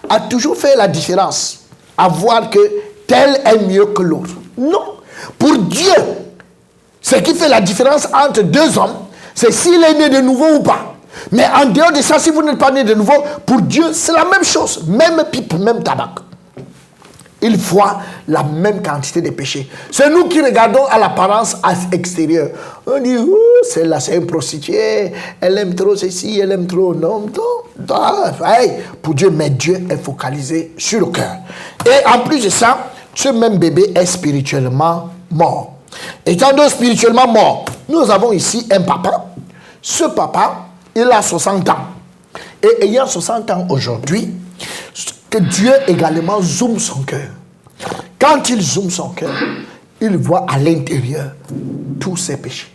a toujours fait la différence, à voir que tel est mieux que l'autre. Non, pour Dieu, ce qui fait la différence entre deux hommes, c'est s'il est né de nouveau ou pas. Mais en dehors de ça, si vous n'êtes pas né de nouveau, pour Dieu, c'est la même chose. Même pipe, même tabac. Il voit la même quantité de péchés. C'est nous qui regardons à l'apparence extérieure. On dit, oh, celle-là, c'est une prostituée. Elle aime trop ceci, elle aime trop. Non. Hey, pour Dieu, mais Dieu est focalisé sur le cœur. Et en plus de ça, ce même bébé est spirituellement mort. Étant donc spirituellement mort, nous avons ici un papa. Ce papa, il a 60 ans. Et ayant 60 ans aujourd'hui, que Dieu également zoome son cœur. Quand il zoome son cœur, il voit à l'intérieur tous ses péchés.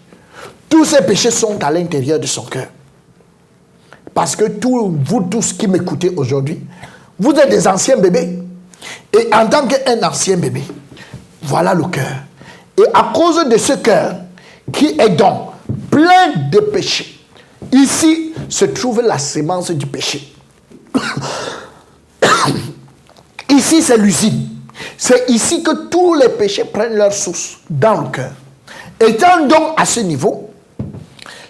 Tous ses péchés sont à l'intérieur de son cœur. Parce que vous tous qui m'écoutez aujourd'hui, vous êtes des anciens bébés. Et en tant qu'un ancien bébé, voilà le cœur. Et à cause de ce cœur, qui est donc plein de péchés, ici se trouve la sémence du péché. Ici, c'est l'usine. C'est ici que tous les péchés prennent leur source, dans le cœur. Étant donc à ce niveau,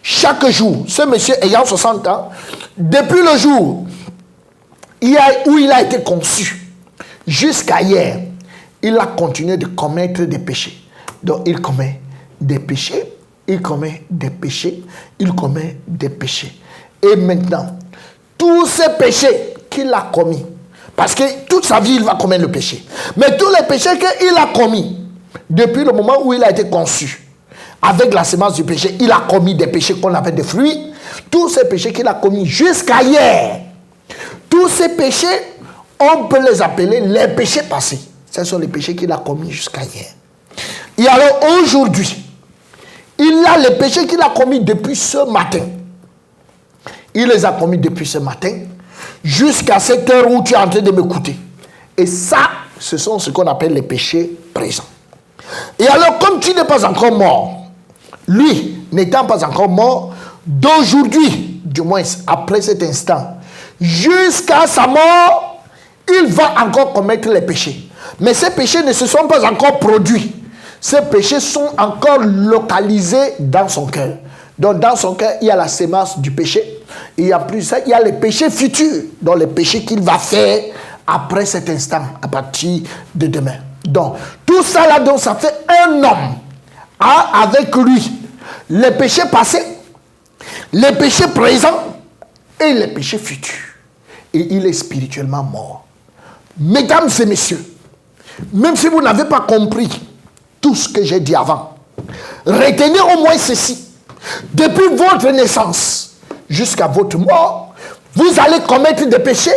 chaque jour, ce monsieur ayant 60 ans, depuis le jour où il a été conçu, jusqu'à hier, il a continué de commettre des péchés. Donc il commet des péchés, il commet des péchés, il commet des péchés. Et maintenant, tous ces péchés qu'il a commis. Parce que toute sa vie, il va commettre le péché. Mais tous les péchés qu'il a commis, depuis le moment où il a été conçu, avec la semence du péché, il a commis des péchés qu'on appelle des fruits. Tous ces péchés qu'il a commis jusqu'à hier, tous ces péchés, on peut les appeler les péchés passés. Ce sont les péchés qu'il a commis jusqu'à hier. Et alors aujourd'hui, il a les péchés qu'il a commis depuis ce matin. Il les a commis depuis ce matin jusqu'à cette heure où tu es en train de m'écouter. Et ça, ce sont ce qu'on appelle les péchés présents. Et alors, comme tu n'es pas encore mort, lui n'étant pas encore mort, d'aujourd'hui, du moins après cet instant, jusqu'à sa mort, il va encore commettre les péchés. Mais ces péchés ne se sont pas encore produits. Ces péchés sont encore localisés dans son cœur. Donc dans son cœur, il y a la sémence du péché. Et il y a plus ça, il y a les péchés futurs. Donc les péchés qu'il va faire après cet instant, à partir de demain. Donc tout ça là, donc ça fait un homme avec lui les péchés passés, les péchés présents et les péchés futurs. Et il est spirituellement mort. Mesdames et messieurs, même si vous n'avez pas compris tout ce que j'ai dit avant, retenez au moins ceci. Depuis votre naissance jusqu'à votre mort, vous allez commettre des péchés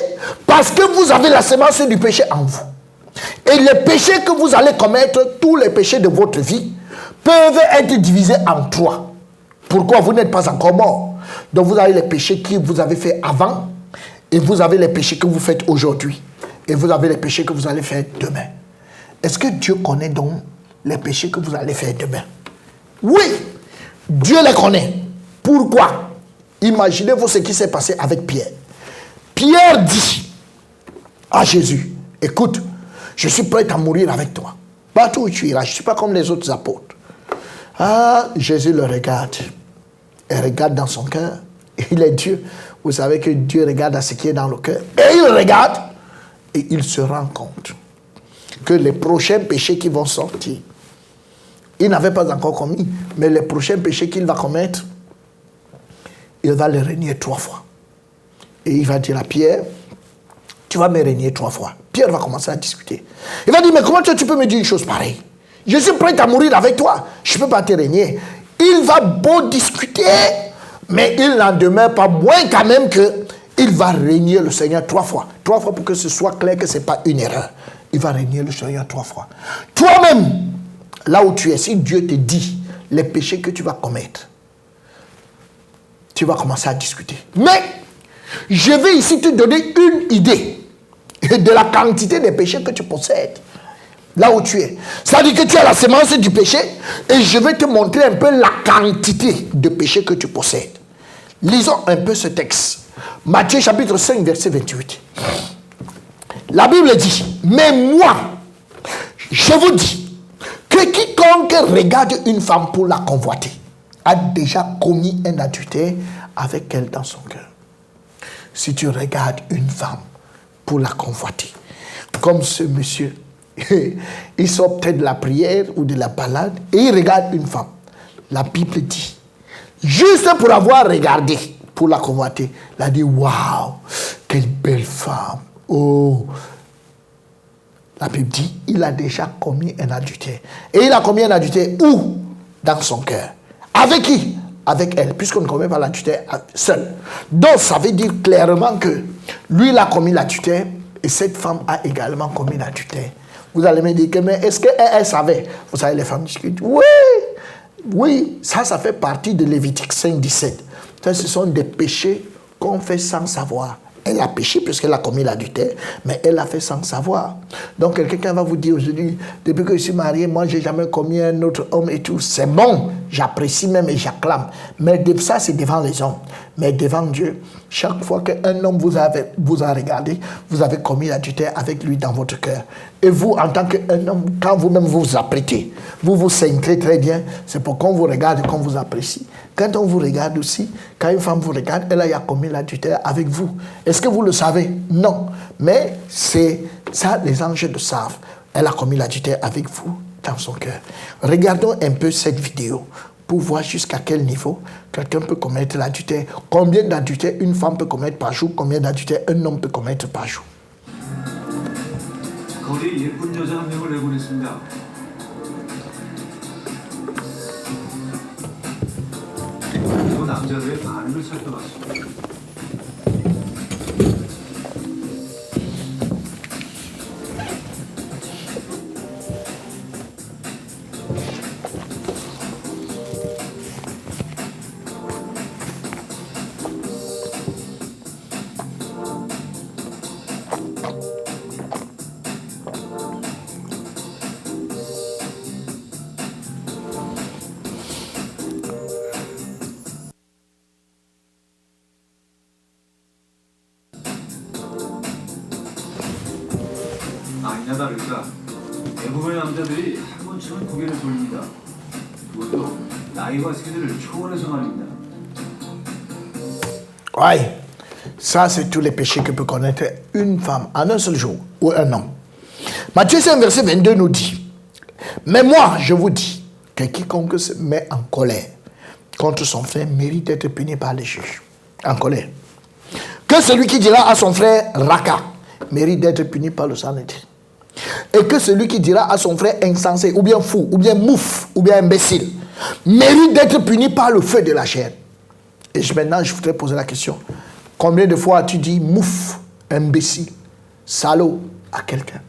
parce que vous avez la sémence du péché en vous. Et les péchés que vous allez commettre, tous les péchés de votre vie, peuvent être divisés en trois. Pourquoi vous n'êtes pas encore mort? Donc vous avez les péchés que vous avez fait avant, et vous avez les péchés que vous faites aujourd'hui, et vous avez les péchés que vous allez faire demain. Est-ce que Dieu connaît donc les péchés que vous allez faire demain? Oui, Dieu les connaît. Pourquoi? Imaginez-vous ce qui s'est passé avec Pierre. Pierre dit à Jésus, écoute, je suis prêt à mourir avec toi. Partout où tu iras, je ne suis pas comme les autres apôtres. Ah, Jésus le regarde. Il regarde dans son cœur. Il est Dieu. Vous savez que Dieu regarde à ce qui est dans le cœur. Et il regarde et il se rend compte que les prochains péchés qui vont sortir, il n'avait pas encore commis, mais les prochains péchés qu'il va commettre, il va les renier 3 fois. Et il va dire à Pierre, tu vas me renier 3 fois. Pierre va commencer à discuter. Il va dire, mais comment tu peux me dire une chose pareille? Je suis prêt à mourir avec toi. Je ne peux pas te renier. Il va beau discuter, mais il n'en demeure pas moins quand même qu'il va renier le Seigneur 3 fois. 3 fois pour que ce soit clair que ce n'est pas une erreur. Il va renier le Seigneur 3 fois. Toi-même, là où tu es, si Dieu te dit les péchés que tu vas commettre, tu vas commencer à discuter. Mais je vais ici te donner une idée de la quantité des péchés que tu possèdes. Là où tu es. C'est-à-dire que tu as la sémence du péché et je vais te montrer un peu la quantité de péchés que tu possèdes. Lisons un peu ce texte. Matthieu chapitre 5, verset 28. La Bible dit, mais moi, je vous dis que quiconque regarde une femme pour la convoiter a déjà commis un adultère avec elle dans son cœur. Si tu regardes une femme pour la convoiter, comme ce monsieur, il sort peut-être de la prière ou de la balade et il regarde une femme. La Bible dit, juste pour avoir regardé, pour la convoiter, il a dit, waouh, quelle belle femme. Oh, la Bible dit, il a déjà commis un adultère. Et il a commis un adultère où? Dans son cœur. Avec qui? Avec elle, puisqu'on ne commet pas l'adultère seul. Donc, ça veut dire clairement que lui, il a commis l'adultère et cette femme a également commis l'adultère. Vous allez me dire que, mais est-ce qu'elle savait? Vous savez, les femmes discutent. Oui, oui, ça fait partie de Lévitique 5, 17. Ça, ce sont des péchés qu'on fait sans savoir. Elle a péché puisqu'elle a commis l'adultère, mais elle l'a fait sans savoir. Donc quelqu'un va vous dire aujourd'hui, depuis que je suis marié, moi je n'ai jamais commis un autre homme et tout. C'est bon, j'apprécie même et j'acclame. Mais ça c'est devant les hommes. Mais devant Dieu, chaque fois qu'un homme vous a regardé, vous avez commis l'adultère avec lui dans votre cœur. Et vous, en tant qu'un homme, quand vous-même vous vous apprêtez, vous vous centrez très bien, c'est pour qu'on vous regarde et qu'on vous apprécie. Quand on vous regarde aussi, quand une femme vous regarde, elle a commis l'adultère avec vous. Est-ce que vous le savez? Non. Mais c'est ça, les anges le savent. Elle a commis l'adultère avec vous dans son cœur. Regardons un peu cette vidéo pour voir jusqu'à quel niveau quelqu'un peut commettre l'adultère. Combien d'adultères une femme peut commettre par jour, combien d'adultères un homme peut commettre par jour. 거리에 예쁜 여자 한 명을 내보냈습니다. 그리고 남자들의 반응을 살펴봤습니다. 아니나 다를까 대부분의 남자들이 한 번쯤은 고개를 돌립니다. 그것도 나이와 세대를 초월해서 말입니다. Oui, ça c'est tous les péchés que peut connaître une femme en un seul jour ou un homme. Matthieu 5 verset 22 nous dit, mais moi je vous dis que quiconque se met en colère contre son frère mérite d'être puni par les juges. En colère. Que celui qui dira à son frère Raka mérite d'être puni par le Sanhédrin. Et que celui qui dira à son frère insensé, ou bien fou, ou bien mouf, ou bien imbécile, mérite d'être puni par le feu de la chair. Et maintenant, je voudrais poser la question. Combien de fois as-tu dit mouf, imbécile, salaud à quelqu'un?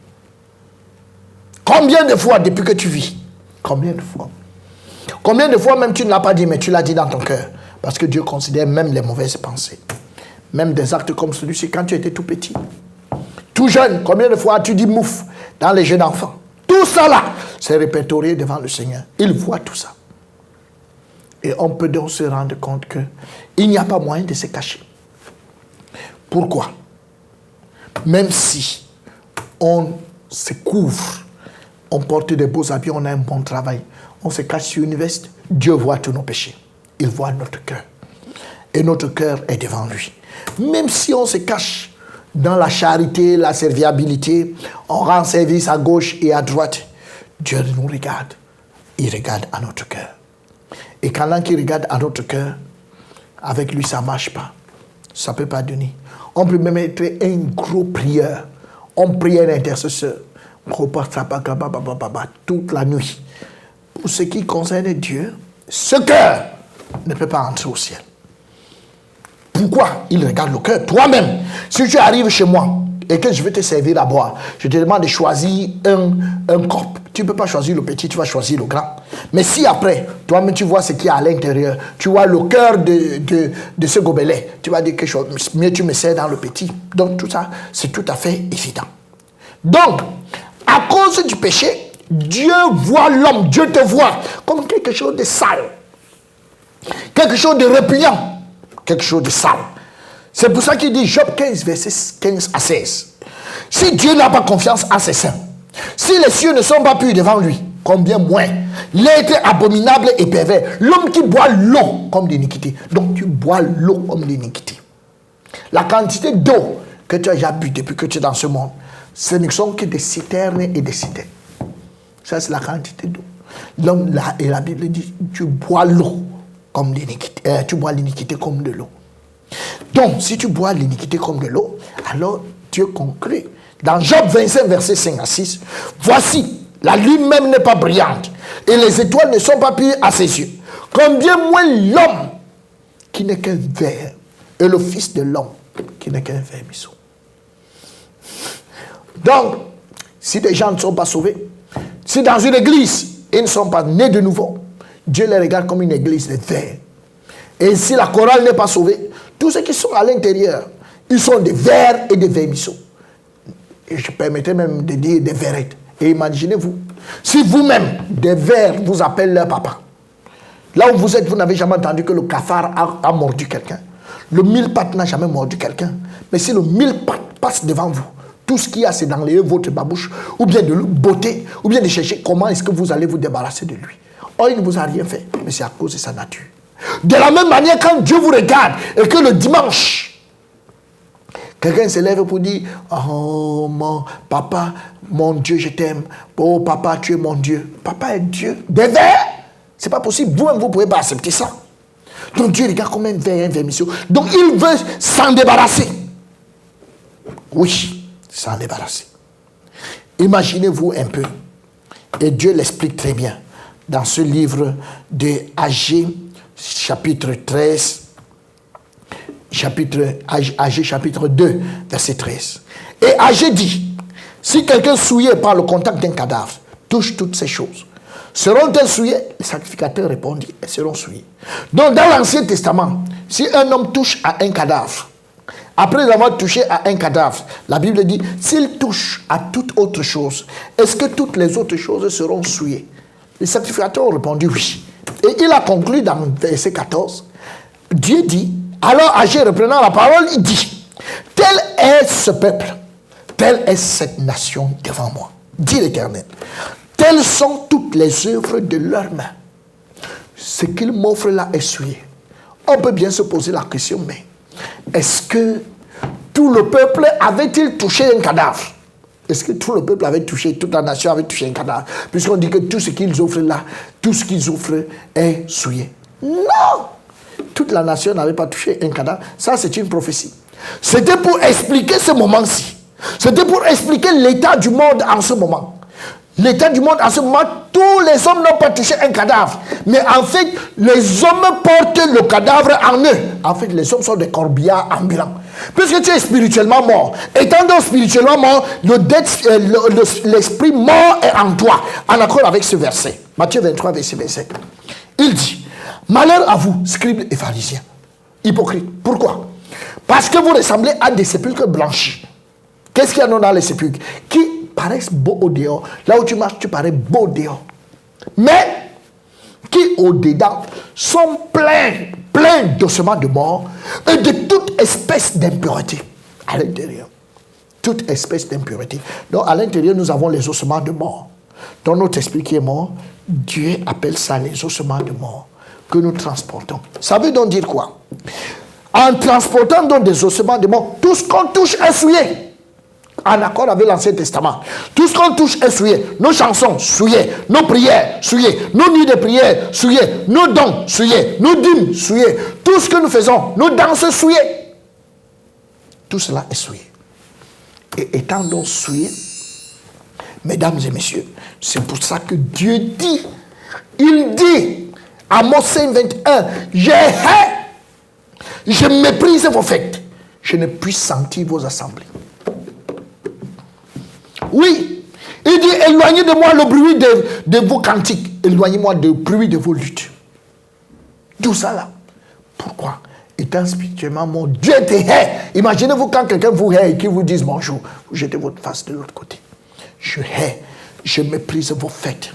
Combien de fois depuis que tu vis? Combien de fois? Combien de fois même tu ne l'as pas dit, mais tu l'as dit dans ton cœur? Parce que Dieu considère même les mauvaises pensées. Même des actes comme celui-ci quand tu étais tout petit. Tout jeune, combien de fois as-tu dit mouf dans les jeunes enfants? Tout ça là, c'est répertorié devant le Seigneur. Il voit tout ça. Et on peut donc se rendre compte qu'il n'y a pas moyen de se cacher. Pourquoi? Même si on se couvre, on porte des beaux habits, on a un bon travail, on se cache sur une veste, Dieu voit tous nos péchés. Il voit notre cœur. Et notre cœur est devant lui. Même si on se cache dans la charité, la serviabilité, on rend service à gauche et à droite, Dieu nous regarde. Il regarde à notre cœur. Et quand l'un qui regarde à notre cœur, avec lui, ça ne marche pas. Ça ne peut pas donner. On peut même être un gros prieur. On prie un intercesseur. Toute la nuit. Pour ce qui concerne Dieu, ce cœur ne peut pas entrer au ciel. Pourquoi? Il regarde le cœur. Toi-même, si tu arrives chez moi et que je vais te servir à boire, je te demande de choisir un corps. Tu ne peux pas choisir le petit, tu vas choisir le grand. Mais si après, toi-même tu vois ce qu'il y a à l'intérieur, tu vois le cœur de ce gobelet, tu vas dire quelque chose, mieux tu me sers dans le petit. Donc tout ça, c'est tout à fait évident. Donc, à cause du péché, Dieu voit l'homme, Dieu te voit comme quelque chose de sale, quelque chose de répugnant, quelque chose de sale. C'est pour ça qu'il dit, Job 15, verset 15 à 16. Si Dieu n'a pas confiance en ses saints, si les cieux ne sont pas purs devant lui, combien moins l'être abominable et pervers, l'homme qui boit l'eau comme l'iniquité. Donc tu bois l'eau comme l'iniquité. La quantité d'eau que tu as déjà bu depuis que tu es dans ce monde, ce ne sont que des citernes et des citernes. Ça c'est la quantité d'eau. L'homme là, et la Bible dit, tu bois l'eau comme l'iniquité, tu bois l'iniquité comme de l'eau. Donc si tu bois l'iniquité comme de l'eau, alors Dieu conclut. Dans Job 25, verset 5 à 6, voici, la lune même n'est pas brillante, et les étoiles ne sont pas pures à ses yeux. Combien moins l'homme qui n'est qu'un ver, et le fils de l'homme qui n'est qu'un vermisseau. Donc, si des gens ne sont pas sauvés, si dans une église, ils ne sont pas nés de nouveau, Dieu les regarde comme une église de vers. Et si la chorale n'est pas sauvée, tous ceux qui sont à l'intérieur, ils sont des vers et des vermisseaux. Et je permettrais même de dire des verrettes. Et imaginez-vous, si vous-même, des vers vous appellent leur papa, là où vous êtes, vous n'avez jamais entendu que le cafard a mordu quelqu'un. Le mille-pattes n'a jamais mordu quelqu'un. Mais si le mille-pattes passe devant vous, tout ce qu'il y a, c'est d'enlever votre babouche, ou bien de le botter, ou bien de chercher comment est-ce que vous allez vous débarrasser de lui. Or, il ne vous a rien fait, mais c'est à cause de sa nature. De la même manière, quand Dieu vous regarde, et que le dimanche, quelqu'un se lève pour dire, oh mon papa, mon Dieu, je t'aime. Oh papa, tu es mon Dieu. Papa est Dieu. Des vers, C'est pas possible. Vous-même, vous ne pouvez pas accepter ça. Donc Dieu regarde comme un vermisseau. Donc il veut s'en débarrasser. Oui, s'en débarrasser. Imaginez-vous un peu. Et Dieu l'explique très bien dans ce livre de Agé, chapitre 13, Agé, chapitre 2, verset 13. Et Agé dit, si quelqu'un souillé par le contact d'un cadavre touche toutes ces choses, seront-elles souillées? Les sacrificateurs répondit, elles seront souillées. Donc dans l'Ancien Testament, si un homme touche à un cadavre, après avoir touché à un cadavre, la Bible dit, s'il touche à toute autre chose, est-ce que toutes les autres choses seront souillées? Les sacrificateurs ont répondu oui. Et il a conclu dans verset 14, Dieu dit, alors Agé reprenant la parole, il dit, tel est ce peuple, telle est cette nation devant moi, dit l'Éternel. Telles sont toutes les œuvres de leurs mains. Ce qu'ils m'offrent là est souillé. On peut bien se poser la question, mais est-ce que tout le peuple avait-il touché un cadavre? Est-ce que tout le peuple avait touché, toute la nation avait touché un cadavre? Puisqu'on dit que tout ce qu'ils offrent là, tout ce qu'ils offrent est souillé. Non! Toute la nation n'avait pas touché un cadavre. Ça, c'est une prophétie. C'était pour expliquer ce moment-ci. C'était pour expliquer l'état du monde en ce moment. L'état du monde en ce moment, tous les hommes n'ont pas touché un cadavre. Mais en fait, les hommes portent le cadavre en eux. En fait, les hommes sont des corbillards ambulants. Puisque tu es spirituellement mort. Étant donc spirituellement mort, l'esprit mort est en toi. En accord avec ce verset. Matthieu 23, verset 27. Il dit, malheur à vous, scribes et pharisiens, hypocrites. Pourquoi? Parce que vous ressemblez à des sépulcres blanchis. Qu'est-ce qu'il y a dans les sépulcres? Qui paraissent beaux au dehors. Là où tu marches, tu parais beau dehors. Mais qui au-dedans sont pleins d'ossements de mort et de toute espèce d'impureté à l'intérieur. Toute espèce d'impureté. Donc à l'intérieur, nous avons les ossements de mort. Dans notre esprit qui est mort, Dieu appelle ça les ossements de mort que nous transportons. Ça veut donc dire quoi? En transportant donc des ossements de mort, tout ce qu'on touche est souillé. En accord avec l'Ancien Testament. Tout ce qu'on touche est souillé. Nos chansons, souillées. Nos prières, souillées. Nos nuits de prière, souillées. Nos dons, souillés. Nos dîmes, souillées. Tout ce que nous faisons, nos danses, souillées. Tout cela est souillé. Et étant donc souillé, mesdames et messieurs, c'est pour ça que Dieu dit, il dit, Amos 5, 21, je hais, je méprise vos fêtes, je ne puis sentir vos assemblées. Oui, il dit, éloignez de moi le bruit de vos cantiques, éloignez-moi du bruit de vos luttes. Tout ça là. Pourquoi? Étant spirituellement mon Dieu te hait. Imaginez-vous quand quelqu'un vous hait et qu'il vous dise bonjour, vous jetez votre face de l'autre côté. Je hais, je méprise vos fêtes.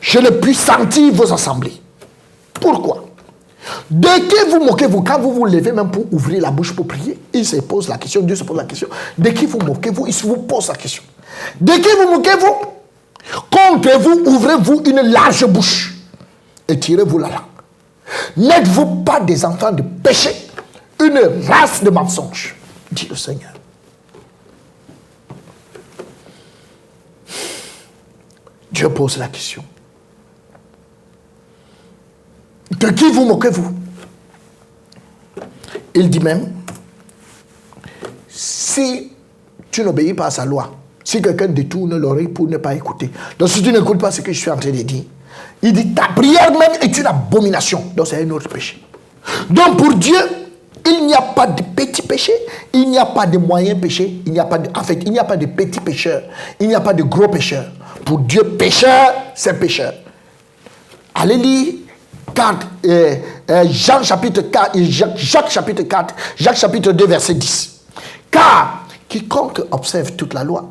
Je ne puis sentir vos assemblées. Pourquoi? De qui vous moquez-vous quand vous vous levez même pour ouvrir la bouche pour prier? Il se pose la question, Dieu se pose la question. De qui vous moquez-vous? Il vous pose la question. De qui vous moquez-vous? Comptez-vous, ouvrez-vous une large bouche et tirez-vous la langue. N'êtes-vous pas des enfants de péché, une race de mensonges, dit le Seigneur. Dieu pose la question. De qui vous moquez-vous? Il dit même, si tu n'obéis pas à sa loi, si quelqu'un détourne l'oreille pour ne pas écouter, donc si tu n'écoutes pas ce que je suis en train de dire, il dit ta prière même est une abomination. Donc c'est un autre péché. Donc pour Dieu, il n'y a pas de petit péché, il n'y a pas de moyen péché, il n'y a pas de, en fait, il n'y a pas de petit pécheur, il n'y a pas de gros pécheur. Pour Dieu, pécheur, c'est pécheur. Allez lire Jacques chapitre 4, Jacques chapitre 2, verset 10. Car quiconque observe toute la loi,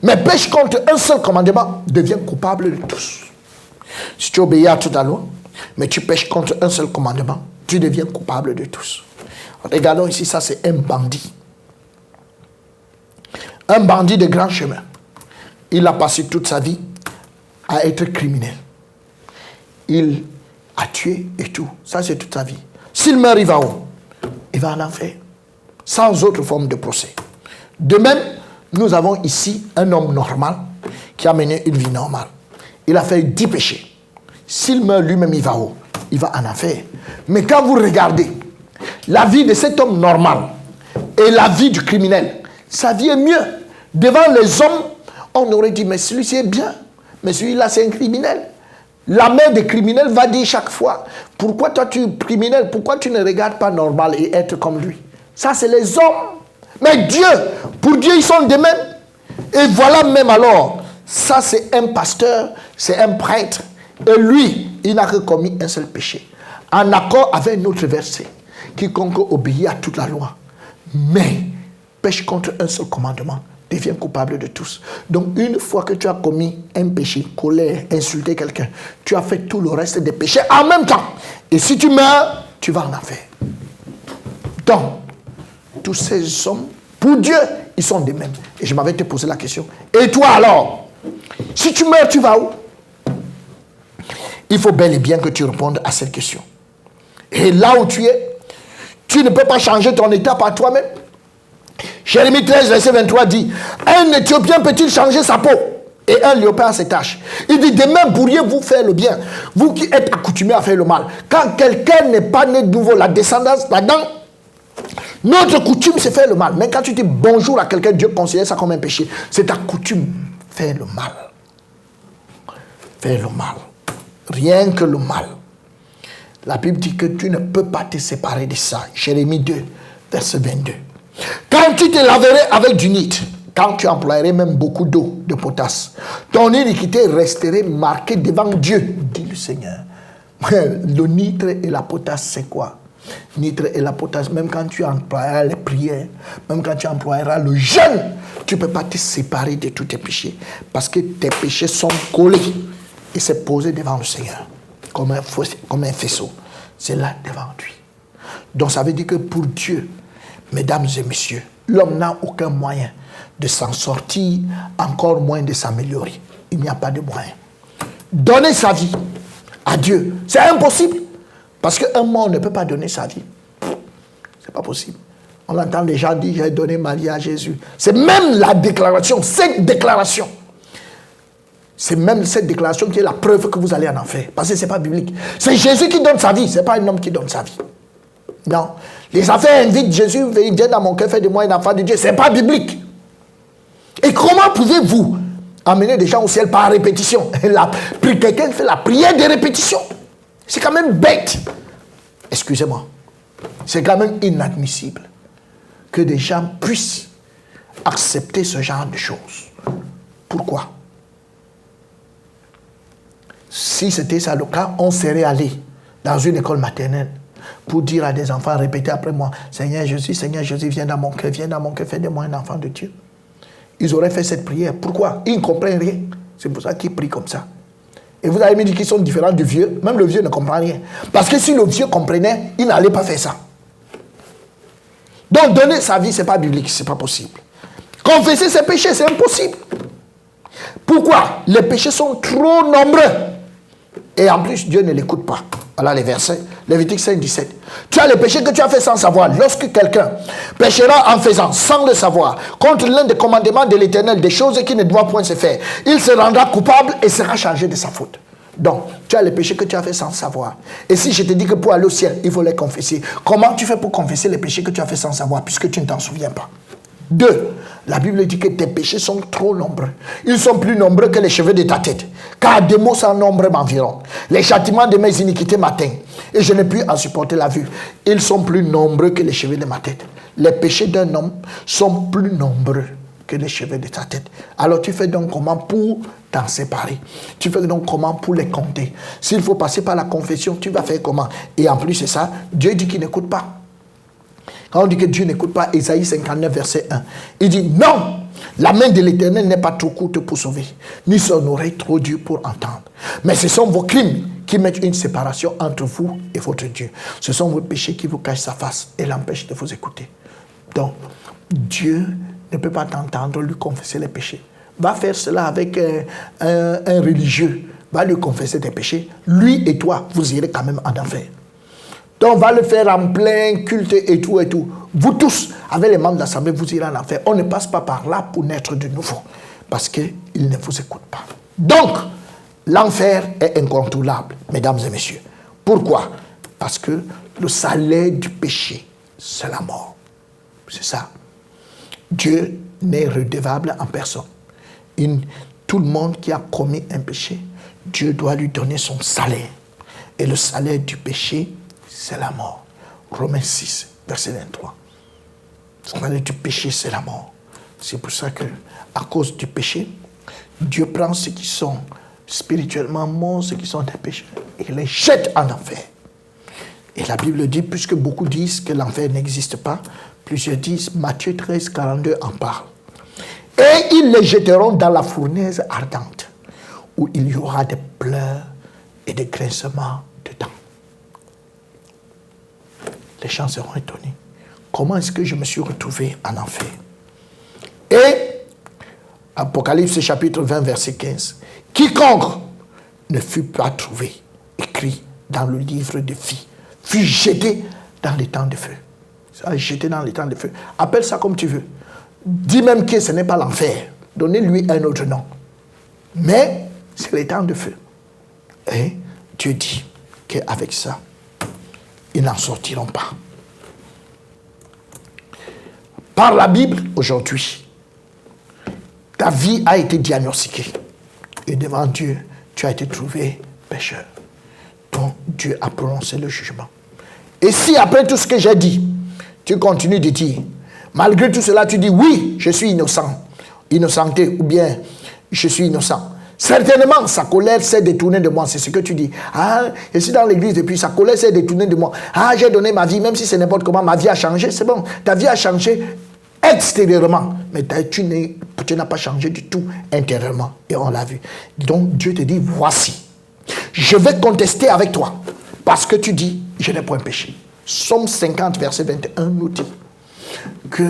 mais pêche contre un seul commandement, devient coupable de tous. Si tu obéis à toute la loi, mais tu pêches contre un seul commandement, tu deviens coupable de tous. Regardons ici, ça c'est un bandit. Un bandit de grand chemin. Il a passé toute sa vie à être criminel. Il a tué et tout. Ça c'est toute sa vie. S'il meurt, il va où? Il va en enfer. Sans autre forme de procès. De même, nous avons ici un homme normal qui a mené une vie normale. Il a fait 10 péchés. s'il meurt lui-même, il va où? Il va en enfer. Mais quand vous regardez la vie de cet homme normal et la vie du criminel, sa vie est mieux. Devant les hommes, on aurait dit, mais celui-ci est bien. Mais celui-là, c'est un criminel. La mère des criminels va dire chaque fois, pourquoi toi tu es criminel, pourquoi tu ne regardes pas normal et être comme lui? Ça, c'est les hommes. Mais Dieu, pour Dieu, ils sont des mêmes. Et voilà même alors, ça c'est un pasteur, c'est un prêtre. Et lui, il n'a que commis un seul péché. En accord avec notre verset, quiconque obéit à toute la loi, mais pêche contre un seul commandement, devient coupable de tous. Donc une fois que tu as commis un péché, colère, insulter quelqu'un, tu as fait tout le reste des péchés en même temps. Et si tu meurs, tu vas en enfer. Donc, tous ces hommes, pour Dieu, ils sont des mêmes. Et je m'avais te posé la question. Et toi alors, si tu meurs, tu vas où? Il faut bel et bien que tu répondes à cette question. Et là où tu es, tu ne peux pas changer ton état par toi-même. Jérémie 13, verset 23 dit, un Éthiopien peut-il changer sa peau et un léopard ses taches? Il dit, de même pourriez-vous faire le bien, vous qui êtes accoutumés à faire le mal. Quand quelqu'un n'est pas né de nouveau, la descendance là-dedans, notre coutume c'est faire le mal. Mais quand tu dis bonjour à quelqu'un, Dieu considère ça comme un péché. C'est ta coutume, faire le mal. Faire le mal. Rien que le mal. La Bible dit que tu ne peux pas te séparer de ça. Jérémie 2, verset 22. Quand tu te laverais avec du nitre, quand tu emploierais même beaucoup d'eau, de potasse, ton iniquité resterait marquée devant Dieu, dit le Seigneur. Le nitre et la potasse, c'est quoi? Nitre et la potasse, même quand tu emploieras les prières, même quand tu emploieras le jeûne, tu ne peux pas te séparer de tous tes péchés, parce que tes péchés sont collés et c'est posé devant le Seigneur, comme un faisceau. C'est là devant lui. Donc ça veut dire que pour Dieu, mesdames et messieurs, l'homme n'a aucun moyen de s'en sortir, encore moins de s'améliorer. Il n'y a pas de moyen. Donner sa vie à Dieu, c'est impossible. Parce qu'un mort ne peut pas donner sa vie. C'est pas possible. On entend les gens dire, j'ai donné ma vie à Jésus. C'est même la déclaration, cette déclaration. C'est même cette déclaration qui est la preuve que vous allez en enfer. Parce que ce n'est pas biblique. C'est Jésus qui donne sa vie, ce n'est pas un homme qui donne sa vie. Non. Les affaires invitent Jésus, viens dans mon cœur, fais de moi un enfant de Dieu. Ce n'est pas biblique. Et comment pouvez-vous amener des gens au ciel par répétition? Quelqu'un fait la prière de répétition. C'est quand même bête. Excusez-moi. C'est quand même inadmissible que des gens puissent accepter ce genre de choses. Pourquoi? Si c'était ça le cas, on serait allé dans une école maternelle pour dire à des enfants, répétez après moi, Seigneur Jésus, viens dans mon cœur, fais de moi un enfant de Dieu. Ils auraient fait cette prière. Pourquoi? Ils ne comprennent rien. C'est pour ça qu'ils prient comme ça. Et vous avez me dit qu'ils sont différents du vieux. Même le vieux ne comprend rien. Parce que si le vieux comprenait, il n'allait pas faire ça. Donc donner sa vie, ce n'est pas biblique, ce n'est pas possible. Confesser ses péchés, c'est impossible. Pourquoi? Les péchés sont trop nombreux. Et en plus, Dieu ne l'écoute pas. Voilà les versets. Lévitique 5, 17. Tu as les péchés que tu as fait sans savoir. Lorsque quelqu'un péchera en faisant, sans le savoir, contre l'un des commandements de l'Éternel, des choses qui ne doivent point se faire, il se rendra coupable et sera chargé de sa faute. Donc, tu as les péchés que tu as fait sans savoir. Et si je te dis que pour aller au ciel, il faut les confesser, comment tu fais pour confesser les péchés que tu as fait sans savoir, puisque tu ne t'en souviens pas? 2. La Bible dit que tes péchés sont trop nombreux. Ils sont plus nombreux que les cheveux de ta tête. Car des mots sans nombre m'environ. Les châtiments de mes iniquités m'atteignent. Et je n'ai pu en supporter la vue. Ils sont plus nombreux que les cheveux de ma tête. Les péchés d'un homme sont plus nombreux que les cheveux de ta tête. Alors tu fais donc comment pour t'en séparer? Tu fais donc comment pour les compter? S'il faut passer par la confession, tu vas faire comment? Et en plus c'est ça, Dieu dit qu'il n'écoute pas. Quand on dit que Dieu n'écoute pas, Ésaïe 59, verset 1, il dit non, la main de l'Éternel n'est pas trop courte pour sauver, ni son oreille trop dure pour entendre. Mais ce sont vos crimes qui mettent une séparation entre vous et votre Dieu. Ce sont vos péchés qui vous cachent sa face et l'empêchent de vous écouter. Donc, Dieu ne peut pas t'entendre lui confesser les péchés. Va faire cela avec un religieux, va lui confesser tes péchés. Lui et toi, vous irez quand même en enfer. Donc, on va le faire en plein culte et tout et tout. Vous tous, avec les membres d'assemblée, vous irez en enfer. On ne passe pas par là pour naître de nouveau. Parce qu'il ne vous écoute pas. Donc, l'enfer est incontournable, mesdames et messieurs. Pourquoi? Parce que le salaire du péché, c'est la mort. C'est ça. Dieu n'est redevable en personne. Tout le monde qui a commis un péché, Dieu doit lui donner son salaire. Et le salaire du péché, c'est la mort. Romains 6, verset 23. Le salaire du péché, c'est la mort. C'est pour ça que, à cause du péché, Dieu prend ceux qui sont spirituellement morts, ceux qui sont des pécheurs, et les jette en enfer. Et la Bible dit, puisque beaucoup disent que l'enfer n'existe pas, plusieurs disent, Matthieu 13, 42 en parle. Et ils les jetteront dans la fournaise ardente, où il y aura des pleurs et des grincements dedans. Les gens seront étonnés. Comment est-ce que je me suis retrouvé en enfer? Et, Apocalypse chapitre 20, verset 15, quiconque ne fut pas trouvé, écrit dans le livre de vie, fut jeté dans les temps de feu. Ça, jeté dans les temps de feu. Appelle ça comme tu veux. Dis même que ce n'est pas l'enfer. Donnez-lui un autre nom. Mais c'est les temps de feu. Et Dieu dit qu'avec ça, ils n'en sortiront pas. Par la Bible, aujourd'hui, ta vie a été diagnostiquée. Et devant Dieu, tu as été trouvé pécheur. Donc Dieu a prononcé le jugement. Et si après tout ce que j'ai dit, tu continues de dire, malgré tout cela, tu dis oui, je suis innocent, innocenté, ou bien je suis innocent. Certainement, sa colère s'est détournée de moi. C'est ce que tu dis. Ah, je suis dans l'église depuis, sa colère s'est détournée de moi. Ah, j'ai donné ma vie, même si c'est n'importe comment, ma vie a changé. C'est bon, ta vie a changé extérieurement, mais tu n'as pas changé du tout intérieurement. Et on l'a vu. Donc, Dieu te dit, voici, je vais contester avec toi, parce que tu dis, je n'ai point péché. Psaume 50, verset 21, nous dit que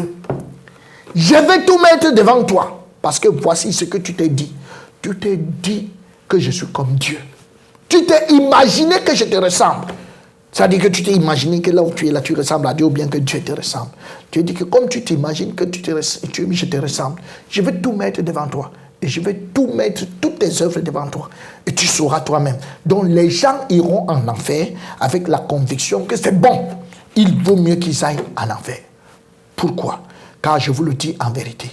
je vais tout mettre devant toi, parce que voici ce que tu t'es dit. Tu t'es dit que je suis comme Dieu. Tu t'es imaginé que je te ressemble. C'est-à-dire que tu t'es imaginé que là où tu es là, tu ressembles à Dieu, ou bien que Dieu te ressemble. Tu dis que comme tu t'imagines que je te ressemble, je vais tout mettre devant toi. Et je vais tout mettre, toutes tes œuvres devant toi. Et tu sauras toi-même. Donc les gens iront en enfer avec la conviction que c'est bon. Il vaut mieux qu'ils aillent en enfer. Pourquoi? Car je vous le dis en vérité.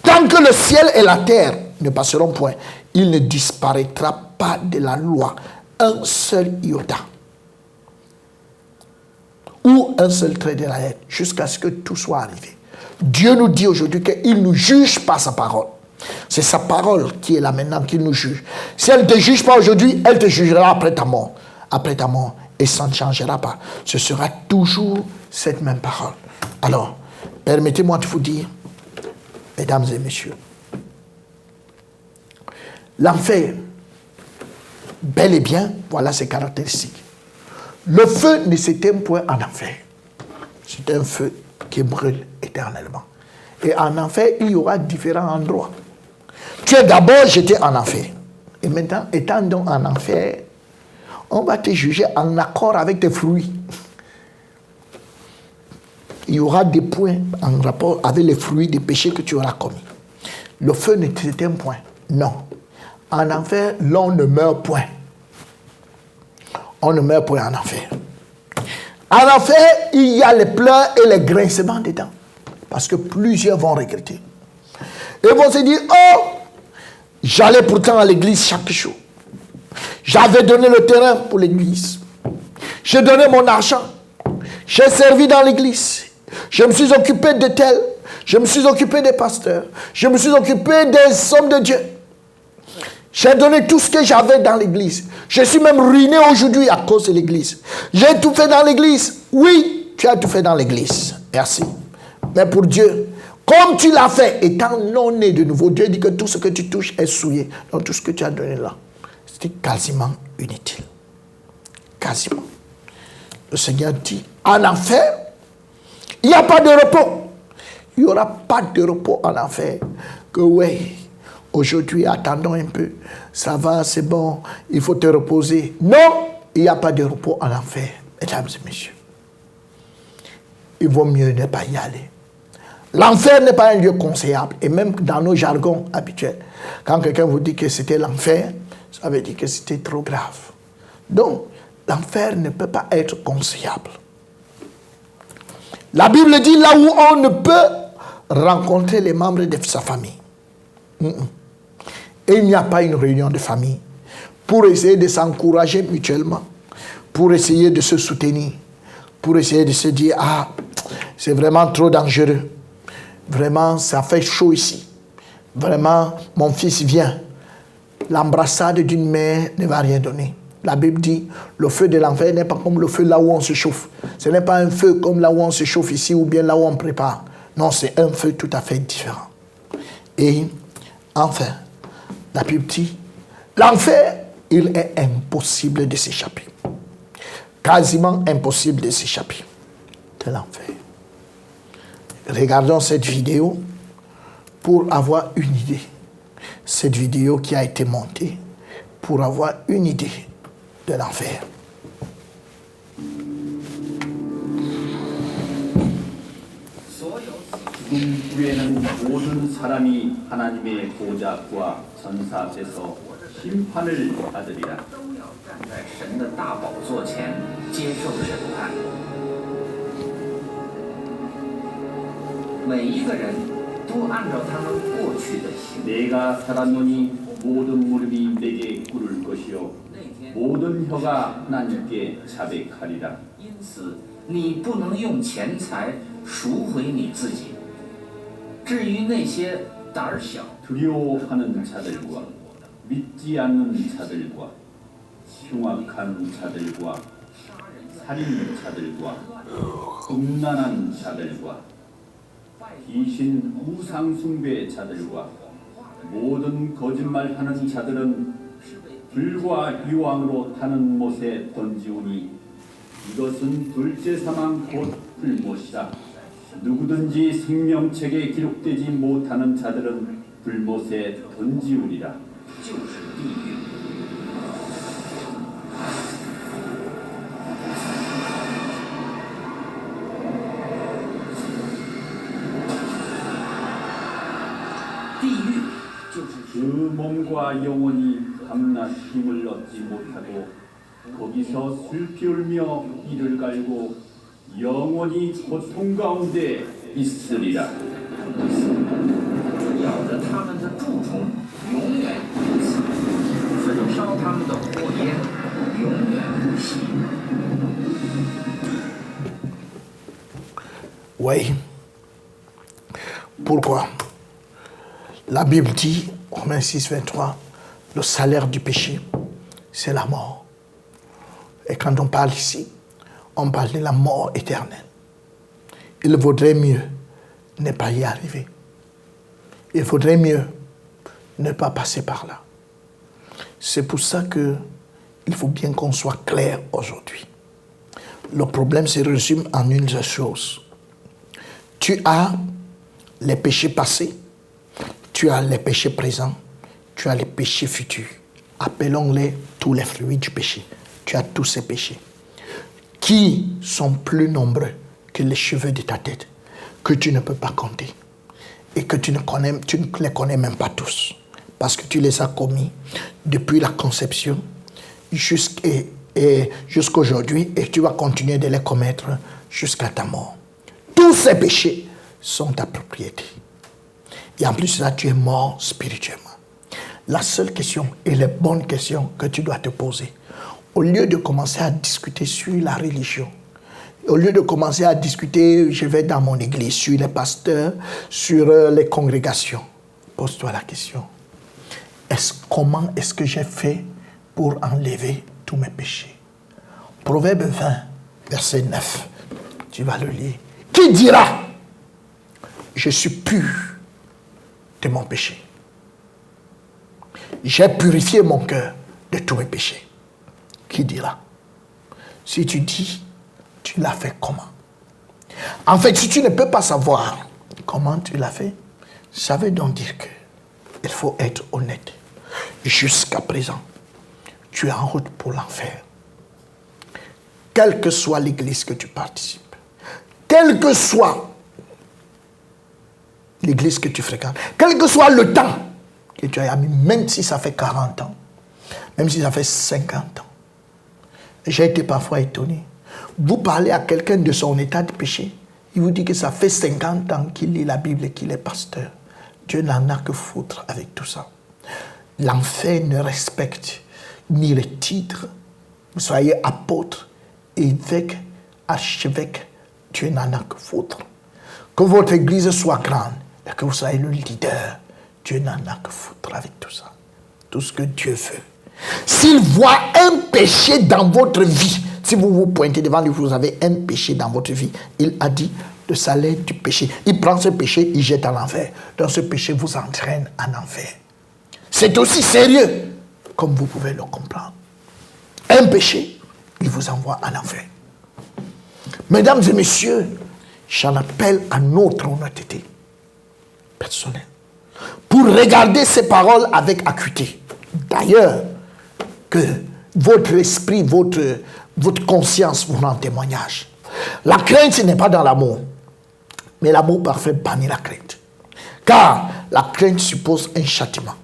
Tant que le ciel et la terre ne passeront point, il ne disparaîtra pas de la loi un seul iota ou un seul trait de la lettre jusqu'à ce que tout soit arrivé. Dieu nous dit aujourd'hui qu'il nous juge par sa parole. C'est sa parole qui est là maintenant, qui nous juge. Si elle ne te juge pas aujourd'hui, elle te jugera après ta mort. Après ta mort. Et ça ne changera pas. Ce sera toujours cette même parole. Alors, permettez-moi de vous dire, mesdames et messieurs, l'enfer, bel et bien, voilà ses caractéristiques. Le feu ne s'éteint point en enfer. C'est un feu qui brûle éternellement. Et en enfer, il y aura différents endroits. Tu es d'abord jeté en enfer. Et maintenant, étant donc en enfer, on va te juger en accord avec tes fruits. Il y aura des points en rapport avec les fruits des péchés que tu auras commis. Le feu ne s'éteint point. Non. En enfer, l'on ne meurt point. On ne meurt point en enfer. En enfer, il y a les pleurs et les grincements dedans. Parce que plusieurs vont regretter. Et vont se dire, oh, j'allais pourtant à l'église chaque jour. J'avais donné le terrain pour l'église. J'ai donné mon argent. J'ai servi dans l'église. Je me suis occupé de tel. Je me suis occupé des pasteurs. Je me suis occupé des hommes de Dieu. J'ai donné tout ce que j'avais dans l'église. Je suis même ruiné aujourd'hui à cause de l'église. J'ai tout fait dans l'église. Oui, tu as tout fait dans l'église. Merci. Mais pour Dieu, comme tu l'as fait, étant non né de nouveau, Dieu dit que tout ce que tu touches est souillé. Donc tout ce que tu as donné là, c'était quasiment inutile. Quasiment. Le Seigneur dit, en enfer, il n'y a pas de repos. Il n'y aura pas de repos en enfer. Que oui, aujourd'hui, attendons un peu. Ça va, c'est bon, il faut te reposer. Non, il n'y a pas de repos en enfer, mesdames et messieurs. Il vaut mieux ne pas y aller. L'enfer n'est pas un lieu conseillable. Et même dans nos jargons habituels, quand quelqu'un vous dit que c'était l'enfer, ça veut dire que c'était trop grave. Donc, l'enfer ne peut pas être conseillable. La Bible dit là où on ne peut rencontrer les membres de sa famille. Et il n'y a pas une réunion de famille pour essayer de s'encourager mutuellement, pour essayer de se soutenir, pour essayer de se dire, ah, c'est vraiment trop dangereux. Vraiment, ça fait chaud ici. Vraiment, mon fils vient. L'embrassade d'une mère ne va rien donner. La Bible dit, le feu de l'enfer n'est pas comme le feu là où on se chauffe. Ce n'est pas un feu comme là où on se chauffe ici ou bien là où on prépare. Non, c'est un feu tout à fait différent. Et enfin, la Bible dit, l'enfer, il est impossible de s'échapper. Quasiment impossible de s'échapper de l'enfer. Regardons cette vidéo pour avoir une idée. Cette vidéo qui a été montée pour avoir une idée de l'enfer. 죽음 후에는 모든 사람이 하나님의 보좌 앞과 전사 앞에서 심판을 받으리라. 站在神的大宝座前接受审判。每一个人都按照他们过去的行为。 내가 살았노니 모든 무릎이 내게 꿇을 것이요 모든 혀가 하나님께 자백하리라. 因此，你不能用钱财赎回你自己。至于那些胆小、 두려워하는 자들과 믿지 않는 자들과 흉악한 자들과 살인자들과 음란한 자들과 귀신 우상 숭배 자들과 모든 거짓말하는 자들은 불과 유황으로 타는 못에 던지우니 이것은 둘째 사망 곧 불못이라. 누구든지 생명책에 기록되지 못하는 자들은 불못에 던지우리라. 就是地狱。地狱就是 그 몸과 영혼이 밤낮 힘을 얻지 못하고 거기서 슬피 울며 이를 갈고 영원히 고통 가운데 있으리라. 咬着他们的蛀虫，永远不死；焚烧他们的火焰，永远不息。 Oui. Pourquoi? La Bible dit, Romains 6, 23, le salaire du péché, c'est la mort. Et quand on parle ici, on parle de la mort éternelle. Il vaudrait mieux ne pas y arriver. Il vaudrait mieux ne pas passer par là. C'est pour ça qu'il faut bien qu'on soit clair aujourd'hui. Le problème se résume en une seule chose. Tu as les péchés passés, tu as les péchés présents, tu as les péchés futurs. Appelons-les tous les fruits du péché. Tu as tous ces péchés qui sont plus nombreux que les cheveux de ta tête, que tu ne peux pas compter et que tu ne les connais même pas tous parce que tu les as commis depuis la conception jusqu'aujourd'hui et tu vas continuer de les commettre jusqu'à ta mort. Tous ces péchés sont ta propriété. Et en plus de ça, tu es mort spirituellement. La seule question et les bonnes questions que tu dois te poser, au lieu de commencer à discuter sur la religion, au lieu de commencer à discuter, je vais dans mon église, sur les pasteurs, sur les congrégations, pose-toi la question. Comment est-ce que j'ai fait pour enlever tous mes péchés? Proverbe 20, verset 9, tu vas le lire. Qui dira, je suis pur de mon péché? J'ai purifié mon cœur de tous mes péchés. Qui dira? Si tu dis, tu l'as fait comment? En fait, si tu ne peux pas savoir comment tu l'as fait, ça veut donc dire qu'il faut être honnête. Jusqu'à présent, tu es en route pour l'enfer. Quelle que soit l'église que tu participes, quelle que soit l'église que tu fréquentes, quel que soit le temps que tu as mis, même si ça fait 40 ans, même si ça fait 50 ans. J'ai été parfois étonné. Vous parlez à quelqu'un de son état de péché, il vous dit que ça fait 50 ans qu'il lit la Bible et qu'il est pasteur. Dieu n'en a que foutre avec tout ça. L'enfer ne respecte ni le titre. Vous soyez apôtre, évêque, archevêque, Dieu n'en a que foutre. Que votre église soit grande et que vous soyez le leader, Dieu n'en a que foutre avec tout ça. Tout ce que Dieu veut. S'il voit un péché dans votre vie, si vous vous pointez devant lui, vous avez un péché dans votre vie, il a dit le salaire du péché. Il prend ce péché, il jette en enfer. Donc ce péché vous entraîne en enfer. C'est aussi sérieux, comme vous pouvez le comprendre. Un péché, il vous envoie en enfer. Mesdames et messieurs, j'en appelle à notre honnêteté personnelle pour regarder ces paroles avec acuité. D'ailleurs, que votre esprit, votre conscience vous rend témoignage. La crainte, ce n'est pas dans l'amour, mais l'amour parfait bannit la crainte. Car la crainte suppose un châtiment.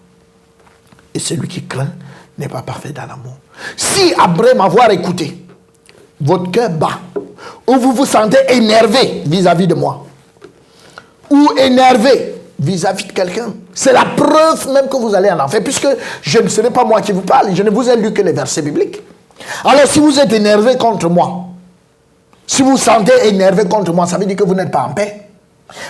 Et celui qui craint n'est pas parfait dans l'amour. Si après m'avoir écouté, votre cœur bat, ou vous vous sentez énervé vis-à-vis de moi, ou énervé vis-à-vis de quelqu'un, c'est la preuve même que vous allez en enfer, puisque ce n'est pas moi qui vous parle, je ne vous ai lu que les versets bibliques. Alors si vous êtes énervé contre moi, si vous vous sentez énervé contre moi, ça veut dire que vous n'êtes pas en paix.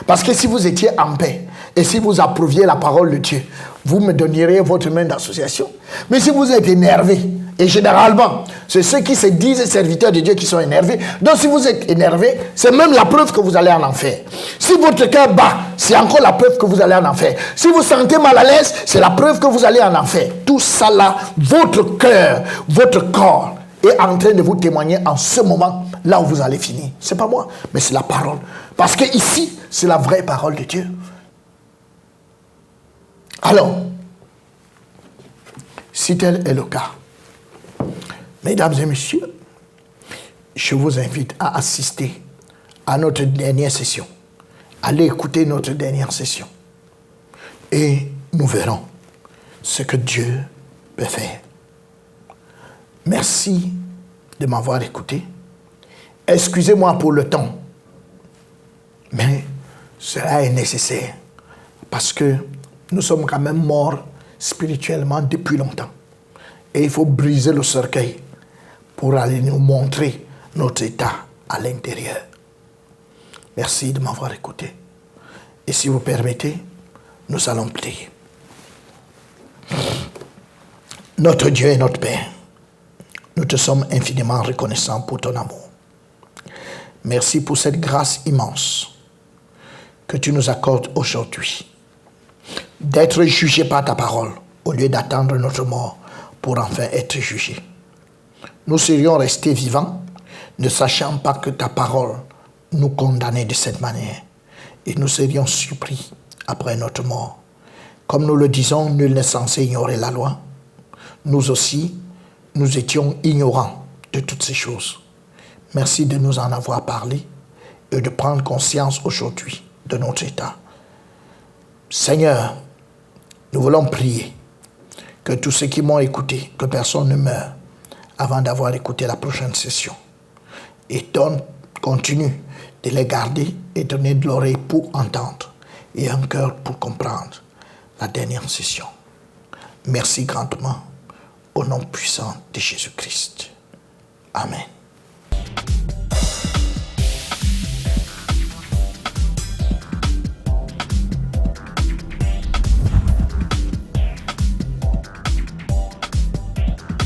Parce que si vous étiez en paix, et si vous approuviez la parole de Dieu, vous me donneriez votre main d'association. Mais si vous êtes énervé, et généralement, c'est ceux qui se disent serviteurs de Dieu qui sont énervés. Donc si vous êtes énervé, c'est même la preuve que vous allez en enfer. Si votre cœur bat, c'est encore la preuve que vous allez en enfer. Si vous sentez mal à l'aise, c'est la preuve que vous allez en enfer. Tout ça là, votre cœur, votre corps est en train de vous témoigner en ce moment, là où vous allez finir. C'est pas moi, mais c'est la parole. Parce que ici, c'est la vraie parole de Dieu. Alors, si tel est le cas, mesdames et messieurs, je vous invite à assister à notre dernière session. Allez écouter notre dernière session. Et nous verrons ce que Dieu peut faire. Merci de m'avoir écouté. Excusez-moi pour le temps, mais cela est nécessaire parce que nous sommes quand même morts spirituellement depuis longtemps. Et il faut briser le cercueil pour aller nous montrer notre état à l'intérieur. Merci de m'avoir écouté. Et si vous permettez, nous allons prier. Notre Dieu et notre Père, nous te sommes infiniment reconnaissants pour ton amour. Merci pour cette grâce immense que tu nous accordes aujourd'hui, d'être jugés par ta parole au lieu d'attendre notre mort pour enfin être jugés. Nous serions restés vivants, ne sachant pas que ta parole nous condamnait de cette manière, et nous serions surpris après notre mort. Comme nous le disons, nul n'est censé ignorer la loi. Nous aussi, nous étions ignorants de toutes ces choses. Merci de nous en avoir parlé et de prendre conscience aujourd'hui de notre état. Seigneur, nous voulons prier que tous ceux qui m'ont écouté, que personne ne meure avant d'avoir écouté la prochaine session. Et continue de les garder et donner de l'oreille pour entendre et un cœur pour comprendre la dernière session. Merci grandement au nom puissant de Jésus-Christ. Amen.